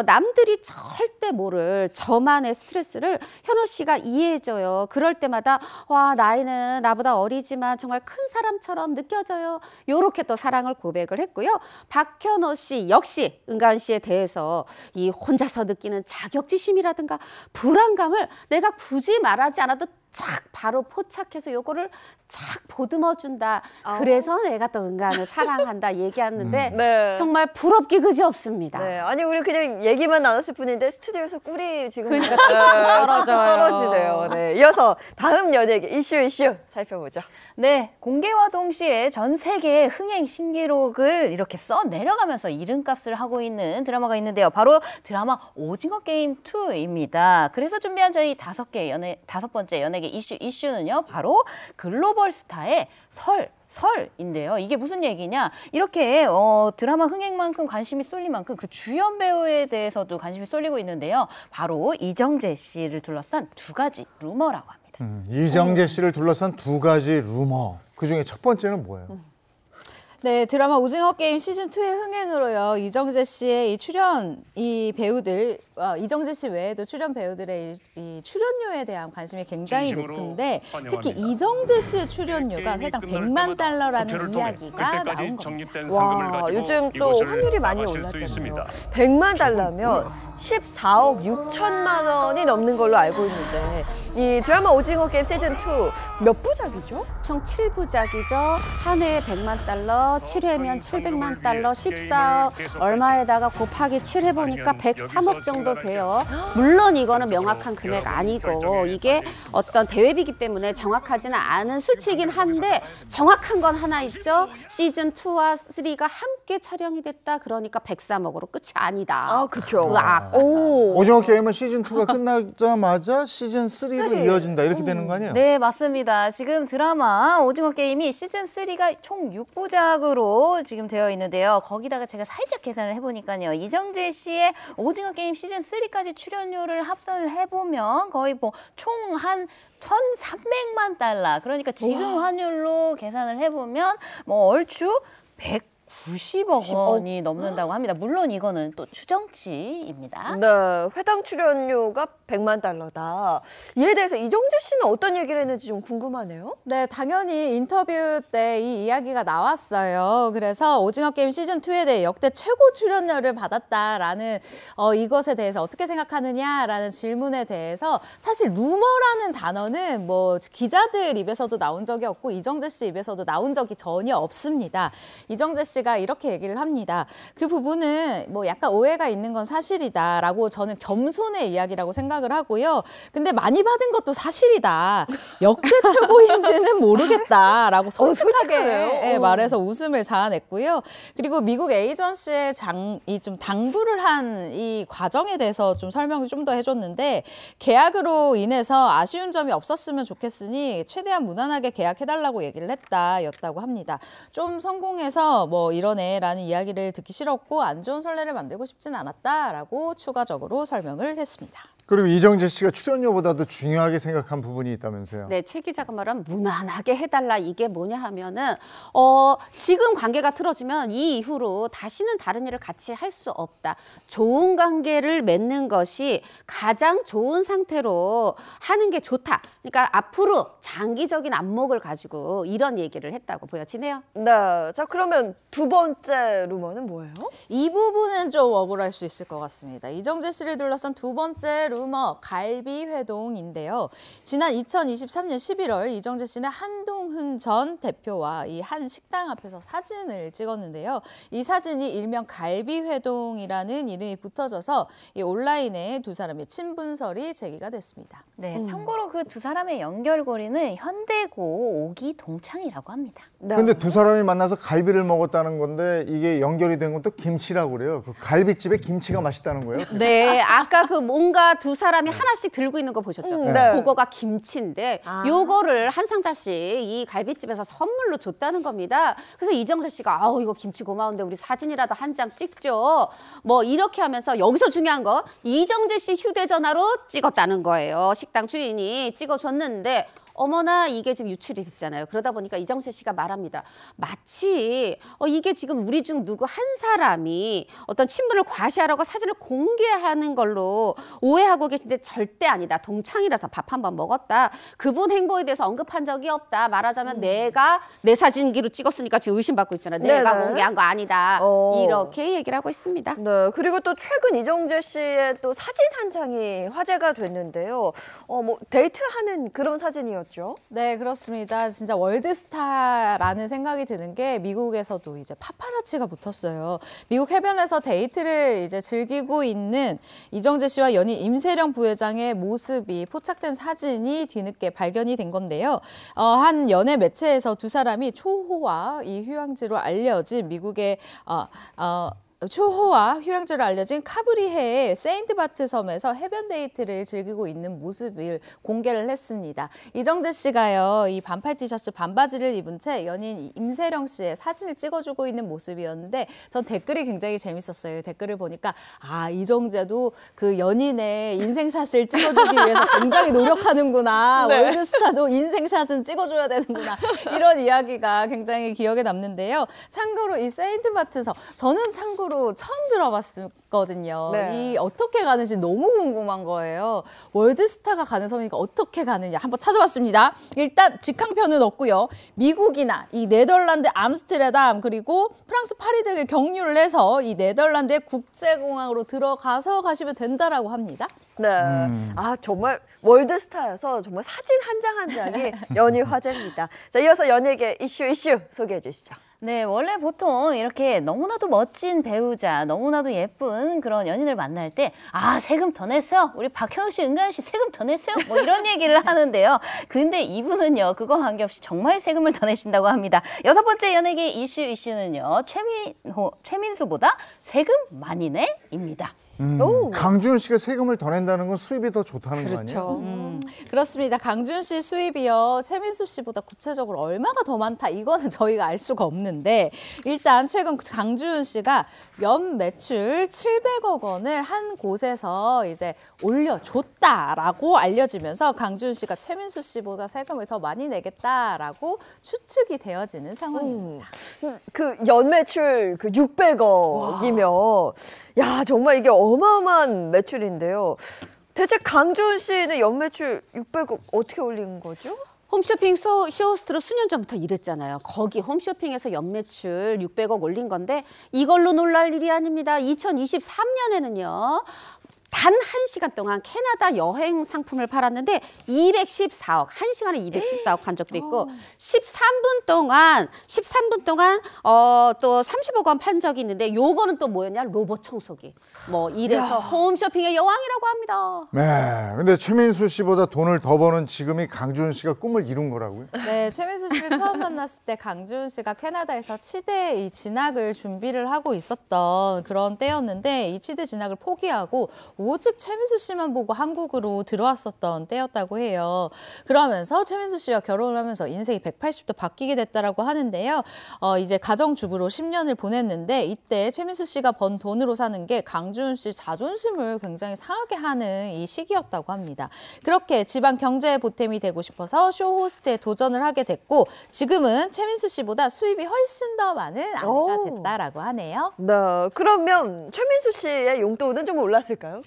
남들이 절대 모를 저만의 스트레스를 현호 씨가 이해해줘요. 그럴 때마다 와, 나이는 나보다 어리지만 정말 큰 사람처럼 느껴져요. 요렇게 또 사랑을 고백을 했고요. 박현호 씨 역시 은가은 씨에 대해서 이 혼자서 느끼는 자격지심이라든가 불안감을 내가 굳이 말하지 않아도 착 바로 포착해서 요거를 착 보듬어준다. 그래서 내가 또 은가은을 사랑한다 얘기하는데 네. 정말 부럽기 그지 없습니다. 네, 아니 우리 그냥 얘기만 나눴을 뿐인데 스튜디오에서 꿀이 지금 그러니까 떨어져요. 떨어지네요. 네, 이어서 다음 연예계 이슈 살펴보죠. 네, 공개와 동시에 전 세계의 흥행 신기록을 이렇게 써 내려가면서 이름값을 하고 있는 드라마가 있는데요. 바로 드라마 오징어 게임 2입니다. 그래서 준비한 저희 다섯 번째 연예계 이슈는요. 바로 글로벌 스타의 설인데요. 이게 무슨 얘기냐? 이렇게 드라마 흥행만큼 관심이 쏠린 만큼 그 주연 배우에 대해서도 관심이 쏠리고 있는데요. 바로 이정재 씨를 둘러싼 두 가지 루머라고 합니다. 이정재 씨를 둘러싼 두 가지 루머. 그중에 첫 번째는 뭐예요? 네, 드라마 오징어 게임 시즌2의 흥행으로요. 이정재 씨의 이 배우들, 이정재 씨 외에도 출연 배우들의 이 출연료에 대한 관심이 굉장히 높은데 특히 이정재 씨의 출연료가 회당 100만 달러라는 이야기가 나온 겁니다. 와, 요즘 또 환율이 많이 올랐잖아요. 100만 달러면 14억 6천만 원이 넘는 걸로 알고 있는데 이 드라마 오징어 게임 시즌2 몇 부작이죠? 총 7부작이죠. 한 회에 100만 달러, 7회면 700만 달러, 14억 얼마에다가 곱하기 7해 보니까 103억 정도 돼요. 물론 이거는 명확한 금액 아니고 이게 어떤 대회비기 때문에 정확하지는 않은 수치이긴 한데 정확한 건 하나 있죠. 시즌2와 3가 함께 촬영이 됐다. 그러니까 103억으로 끝이 아니다. 아, 그렇죠. 오징어 게임은 시즌2가 끝나자마자 시즌3로 이어진다. 이렇게 되는 거 아니에요? 네, 맞습니다. 지금 드라마 오징어 게임이 시즌3가 총 6부작으로 지금 되어 있는데요. 거기다가 제가 살짝 계산을 해보니까요. 이정재 씨의 오징어 게임 시즌3까지 출연료를 합산을 해보면 거의 뭐 총 한 1,300만 달러. 그러니까 지금 환율로 계산을 해보면 뭐 얼추 190억 원이 넘는다고 합니다. 물론 이거는 또 추정치입니다. 네, 회당 출연료가 100만 달러다. 이에 대해서 이정재 씨는 어떤 얘기를 했는지 좀 궁금하네요. 네, 당연히 인터뷰 때 이 이야기가 나왔어요. 그래서 오징어 게임 시즌2에 대해 역대 최고 출연료를 받았다라는 이것에 대해서 어떻게 생각하느냐라는 질문에 대해서 사실 루머라는 단어는 뭐 기자들 입에서도 나온 적이 없고 이정재 씨 입에서도 나온 적이 전혀 없습니다. 이정재 씨가 이렇게 얘기를 합니다. 그 부분은 뭐 약간 오해가 있는 건 사실이다라고 저는 겸손의 이야기라고 생각을 하고요. 근데 많이 받은 것도 사실이다. 역대 최고인지는 모르겠다라고 솔직하게 말해서 웃음을 자아냈고요. 그리고 미국 에이전시의 좀 당부를 한 이 과정에 대해서 좀 설명을 좀 더 해줬는데 계약으로 인해서 아쉬운 점이 없었으면 좋겠으니 최대한 무난하게 계약해달라고 얘기를 했다였다고 합니다. 좀 성공해서 뭐 이러네라는 이야기를 듣기 싫었고 안 좋은 선례를 만들고 싶진 않았다라고 추가적으로 설명을 했습니다. 그리고 이정재 씨가 출연료보다도 중요하게 생각한 부분이 있다면서요. 네, 최 기자가 말한 무난하게 해달라 이게 뭐냐 하면은 지금 관계가 틀어지면 이 이후로 다시는 다른 일을 같이 할 수 없다. 좋은 관계를 맺는 것이 가장 좋은 상태로 하는 게 좋다. 그러니까 앞으로 장기적인 안목을 가지고 이런 얘기를 했다고 보여지네요. 네, 자 그러면 두 번째 루머는 뭐예요? 이 부분은 좀 억울할 수 있을 것 같습니다. 이정재 씨를 둘러싼 두 번째 루머, 갈비회동인데요. 지난 2023년 11월 이정재 씨는 한동훈 전 대표와 이 한 식당 앞에서 사진을 찍었는데요. 이 사진이 일명 갈비회동이라는 이름이 붙어져서 이 온라인에 두 사람의 친분설이 제기가 됐습니다. 네, 참고로 그 두 사람의 연결고리는 현대고 오기 동창이라고 합니다. 네. 근데 두 사람이 만나서 갈비를 먹었다는 건데 이게 연결이 된 것도 김치라고 그래요. 그 갈비집에 김치가 맛있다는 거예요. 네, 아까 그 뭔가 두 사람이 하나씩 들고 있는 거 보셨죠? 네. 그거가 김치인데 요거를 한 상자씩 이 갈비집에서 선물로 줬다는 겁니다. 그래서 이정재 씨가 아우 이거 김치 고마운데 우리 사진이라도 한 장 찍죠. 뭐 이렇게 하면서 여기서 중요한 거 이정재 씨 휴대전화로 찍었다는 거예요. 식당 주인이 찍어줬는데 어머나 이게 지금 유출이 됐잖아요. 그러다 보니까 이정재 씨가 말합니다. 마치 이게 지금 우리 중 누구 한 사람이 어떤 친분을 과시하라고 사진을 공개하는 걸로 오해하고 계신데 절대 아니다. 동창이라서 밥 한 번 먹었다. 그분 행보에 대해서 언급한 적이 없다. 말하자면 내가 내 사진기로 찍었으니까 지금 의심받고 있잖아요. 내가 네네. 공개한 거 아니다. 이렇게 얘기를 하고 있습니다. 네, 그리고 또 최근 이정재 씨의 또 사진 한 장이 화제가 됐는데요. 뭐 데이트하는 그런 사진이었죠. 네, 그렇습니다. 진짜 월드스타라는 생각이 드는 게 미국에서도 이제 파파라치가 붙었어요. 미국 해변에서 데이트를 이제 즐기고 있는 이정재 씨와 연인 임세령 부회장의 모습이 포착된 사진이 뒤늦게 발견이 된 건데요. 한 연예 매체에서 두 사람이 초호화 이 휴양지로 알려진 미국의 초호화 휴양지로 알려진 카브리해의 세인트바트 섬에서 해변 데이트를 즐기고 있는 모습을 공개를 했습니다. 이정재 씨가요, 이 반팔 티셔츠 반바지를 입은 채 연인 임세령 씨의 사진을 찍어주고 있는 모습이었는데 전 댓글이 굉장히 재밌었어요. 댓글을 보니까 이정재도 그 연인의 인생샷을 찍어주기 위해서 굉장히 노력하는구나. 네. 월드스타도 인생샷은 찍어줘야 되는구나. 이런 이야기가 굉장히 기억에 남는데요. 참고로 이 세인트바트 섬, 저는 참고로 처음 들어봤거든요. 네. 이 어떻게 가는지 너무 궁금한 거예요. 월드스타가 가는 섬이니까 어떻게 가느냐 한번 찾아봤습니다. 일단 직항편은 없고요. 미국이나 이 네덜란드 암스테르담 그리고 프랑스 파리 등을 경유를 해서 이 네덜란드의 국제공항으로 들어가서 가시면 된다라고 합니다. 네. 정말 월드스타여서 정말 사진 한 장 한 장이 연일 화제입니다. 자, 이어서 연예계 이슈 소개해 주시죠. 네, 원래 보통 이렇게 너무나도 멋진 배우자, 너무나도 예쁜 그런 연인을 만날 때 세금 더 냈어요. 우리 박현우 씨, 은간 씨 세금 더 냈어요. 뭐 이런 얘기를 하는데요. 근데 이분은요, 그거 관계없이 정말 세금을 더 내신다고 합니다. 여섯 번째 연예계 이슈는요, 최민수보다 세금 많이 내입니다. 강준 씨가 세금을 더 낸다는 건 수입이 더 좋다는 거 아니에요? 그렇습니다. 강준 씨 수입이요. 최민수 씨보다 구체적으로 얼마가 더 많다. 이거는 저희가 알 수가 없는데 일단 최근 강준 씨가 연 매출 700억 원을 한 곳에서 이제 올려줬다라고 알려지면서 강준 씨가 최민수 씨보다 세금을 더 많이 내겠다라고 추측이 되어지는 상황입니다. 그 연매출 600억이면 야 정말 이게 어마어마한 매출인데요. 대체 강준 씨는 연매출 600억 어떻게 올린 거죠? 홈쇼핑 쇼호스트로 수년 전부터 일했잖아요. 거기 홈쇼핑에서 연매출 600억 올린 건데 이걸로 놀랄 일이 아닙니다. 2023년에는요. 단 1시간 동안 캐나다 여행 상품을 팔았는데 214억, 1시간에 214억 한 적도 있고 13분 동안 또 30억 원 판 적이 있는데 요거는 또 뭐였냐? 로봇 청소기. 뭐 이래서 홈쇼핑의 여왕이라고 합니다. 네, 근데 최민수 씨보다 돈을 더 버는 지금이 강준 씨가 꿈을 이룬 거라고요? 네, 최민수 씨를 처음 만났을 때 강준 씨가 캐나다에서 치대 이 진학을 준비를 하고 있었던 그런 때였는데 이 치대 진학을 포기하고 오직 최민수 씨만 보고 한국으로 들어왔었던 때였다고 해요. 그러면서 최민수 씨와 결혼을 하면서 인생이 180도 바뀌게 됐다라고 하는데요. 이제 가정주부로 10년을 보냈는데 이때 최민수 씨가 번 돈으로 사는 게 강주은 씨 자존심을 굉장히 상하게 하는 이 시기였다고 합니다. 그렇게 집안 경제의 보탬이 되고 싶어서 쇼 호스트에 도전을 하게 됐고 지금은 최민수 씨보다 수입이 훨씬 더 많은 아내가 됐다라고 하네요. 네, 그러면 최민수 씨의 용돈은 좀 올랐을까요?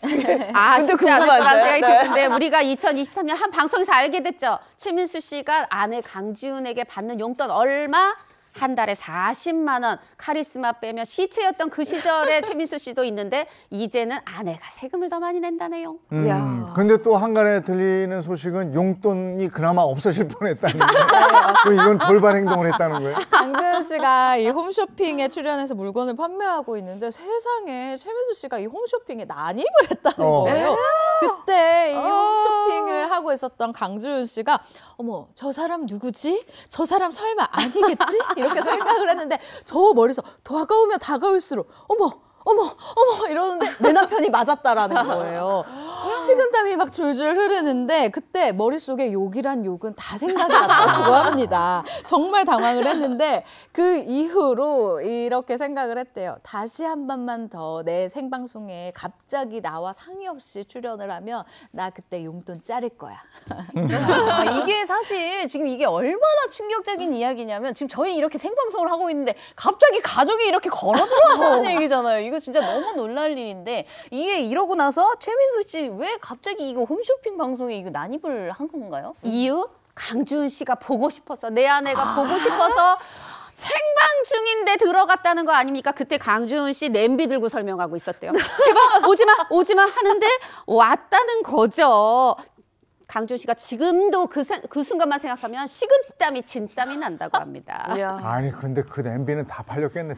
아, 쉽지 않을 궁금한데. 거란 생각이 네. 드는데 우리가 2023년 한 방송에서 알게 됐죠. 최민수 씨가 아내 강지훈에게 받는 용돈 얼마? 한 달에 40만 원. 카리스마 빼면 시체였던 그 시절에 최민수 씨도 있는데 이제는 아내가 세금을 더 많이 낸다네요. 이야. 근데 또 한간에 들리는 소식은 용돈이 그나마 없어질 뻔했다는 거예요. 또 이건 돌발 행동을 했다는 거예요. 강지은 씨가 이 홈쇼핑에 출연해서 물건을 판매하고 있는데 세상에 최민수 씨가 이 홈쇼핑에 난입을 했다는 거예요. 그때 이 홈쇼핑을 하고 있었던 강지은 씨가 어머 저 사람 누구지? 저 사람 설마 아니겠지? 이렇게 생각을 했는데 저 멀리서 다가오면 다가올수록 어머 이러는데 내 남편이 맞았다라는 거예요. 식은땀이 막 줄줄 흐르는데 그때 머릿속에 욕이란 욕은 다 생각이 났다고 합니다. 정말 당황을 했는데 그 이후로 이렇게 생각을 했대요. 다시 한 번만 더 내 생방송에 갑자기 나와 상의 없이 출연을 하면 나 그때 용돈 자를 거야. 이게 사실 지금 이게 얼마나 충격적인 이야기냐면 지금 저희 이렇게 생방송을 하고 있는데 갑자기 가족이 이렇게 걸어 들어온다는 얘기잖아요. 이거 진짜 너무 놀랄 일인데 이게 이러고 나서 최민수 씨 왜 갑자기 이거 홈쇼핑 방송에 이거 난입을 한 건가요? 이유? 강주은 씨가 보고 싶어서 내 아내가 보고 싶어서 생방 중인데 들어갔다는 거 아닙니까? 그때 강주은 씨 냄비 들고 설명하고 있었대요. 대박 오지마 하는데 왔다는 거죠. 강주은 씨가 지금도 그 순간만 생각하면 식은땀이 진땀이 난다고 합니다. 이야. 아니 근데 그 냄비는 다 팔렸겠네.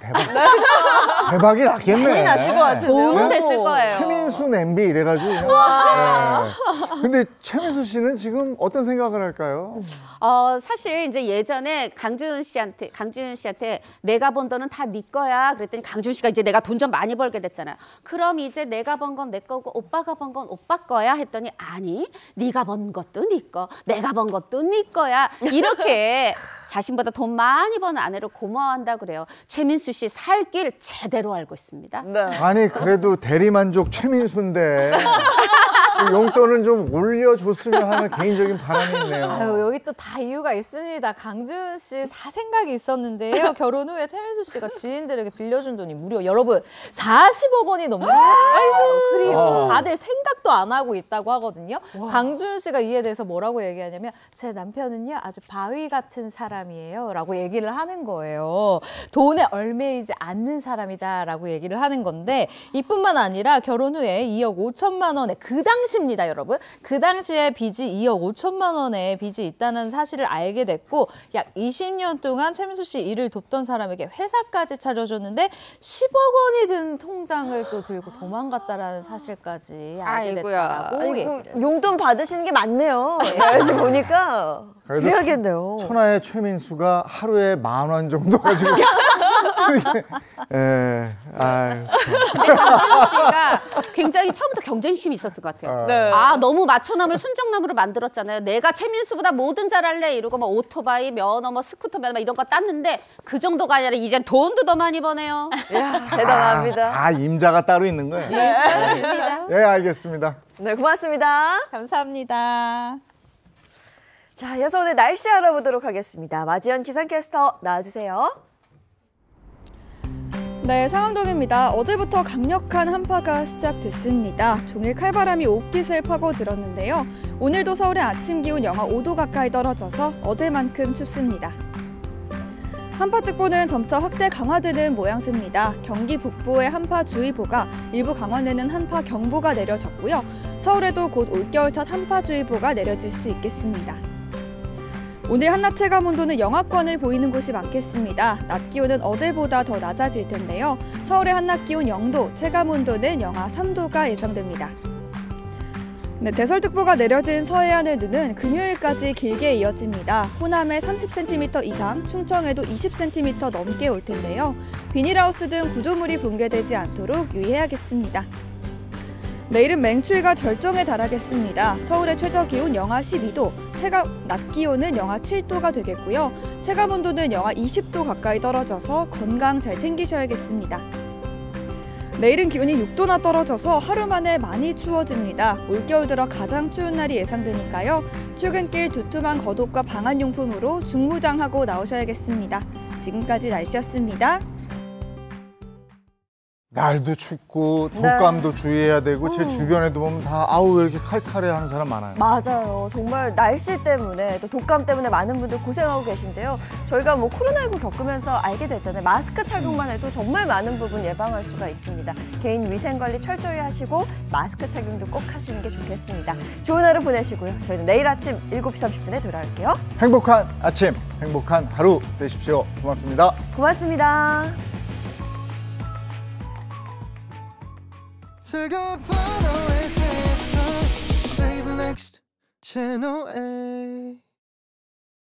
대박이 났겠네. 난리 났을 것 같은데요. 도움 됐을 거예요. 최민수 냄비 이래가지고 그냥. 네. 근데 최민수 씨는 지금 어떤 생각을 할까요? 사실 이제 예전에 강주은 씨한테 내가 번 돈은 다 네 거야. 그랬더니 강주은 씨가 이제 내가 돈 좀 많이 벌게 됐잖아요. 그럼 이제 내가 번 건 내 거고 오빠가 번 건 오빠 거야 했더니 아니 네가 번 것도 네 거, 내가 번 것도 네 거야. 이렇게 자신보다 돈 많이 버는 아내를 고마워한다 그래요. 최민수 씨 살 길 제대로 알고 있습니다. 네. 아니 그래도 대리만족 최민수인데 용돈은 좀 올려줬으면 하는 개인적인 바람이 있네요. 아유, 여기 또 다 이유가 있습니다. 강주은 씨 다 생각이 있었는데요. 결혼 후에 최민수 씨가 지인들에게 빌려준 돈이 무려 여러분 40억 원이 넘는데요. 그리고 다들 생각도 안 하고 있다고 하거든요. 강주은 씨가 이에 대해서 뭐라고 얘기하냐면 제 남편은요 아주 바위 같은 사람이에요 라고 얘기를 하는 거예요. 돈에 얼매이지 않는 사람이다라고 얘기를 하는 건데 이뿐만 아니라 결혼 후에 2억 5천만 원의 그 당시입니다, 여러분. 그 당시에 빚이 2억 5천만 원의 빚이 있다는 사실을 알게 됐고 약 20년 동안 최민수 씨 일을 돕던 사람에게 회사까지 차려줬는데 10억 원이 든 통장을 또 들고 도망갔다라는 사실까지 알게 아이고야. 됐다고 아니, 얘기를 그 용돈 받으시는 게 많네요. 네, 지금 보니까 그래도 그래야겠네요. 천하의 최민수가 하루에 10,000원 정도 가지고 근데 강주은 씨가 굉장히 처음부터 경쟁심이 있었던 것 같아요. 네. 너무 마초남을 순정남으로 만들었잖아요. 내가 최민수보다 뭐든 잘할래 이러고 뭐 오토바이, 면허, 뭐 스쿠터 면허 이런 거 땄는데 그 정도가 아니라 이젠 돈도 더 많이 버네요. 이야, 대단합니다. 임자가 따로 있는 거예요. 네, 알겠습니다. 네, 고맙습니다. 감사합니다. 자, 이어서 오늘 날씨 알아보도록 하겠습니다. 마지연 기상캐스터 나와주세요. 네, 상암동입니다. 어제부터 강력한 한파가 시작됐습니다. 종일 칼바람이 옷깃을 파고들었는데요. 오늘도 서울의 아침 기온 영하 5도 가까이 떨어져서 어제만큼 춥습니다. 한파특보는 점차 확대 강화되는 모양새입니다. 경기 북부에 한파주의보가, 일부 강원에는 한파경보가 내려졌고요. 서울에도 곧 올겨울 첫 한파주의보가 내려질 수 있겠습니다. 오늘 한낮 체감온도는 영하권을 보이는 곳이 많겠습니다. 낮 기온은 어제보다 더 낮아질 텐데요. 서울의 한낮 기온 0도, 체감온도는 영하 3도가 예상됩니다. 네, 대설특보가 내려진 서해안의 눈은 금요일까지 길게 이어집니다. 호남에 30cm 이상, 충청에도 20cm 넘게 올 텐데요. 비닐하우스 등 구조물이 붕괴되지 않도록 유의해야겠습니다. 내일은 맹추위가 절정에 달하겠습니다. 서울의 최저 기온 영하 12도, 낮 기온은 영하 7도가 되겠고요. 체감 온도는 영하 20도 가까이 떨어져서 건강 잘 챙기셔야겠습니다. 내일은 기온이 6도나 떨어져서 하루 만에 많이 추워집니다. 올겨울 들어 가장 추운 날이 예상되니까요. 출근길 두툼한 겉옷과 방한용품으로 중무장하고 나오셔야겠습니다. 지금까지 날씨였습니다. 날도 춥고 독감도 주의해야 되고 제 주변에도 보면 다 아우 왜 이렇게 칼칼해 하는 사람 많아요. 맞아요. 정말 날씨 때문에 또 독감 때문에 많은 분들 고생하고 계신데요. 저희가 뭐 코로나19 겪으면서 알게 됐잖아요. 마스크 착용만 해도 정말 많은 부분 예방할 수가 있습니다. 개인 위생 관리 철저히 하시고 마스크 착용도 꼭 하시는 게 좋겠습니다. 좋은 하루 보내시고요. 저희는 내일 아침 7시 30분에 돌아올게요. 행복한 아침, 행복한 하루 되십시오. 고맙습니다. 고맙습니다. 즐거운 하루의 세상 Play the next channel A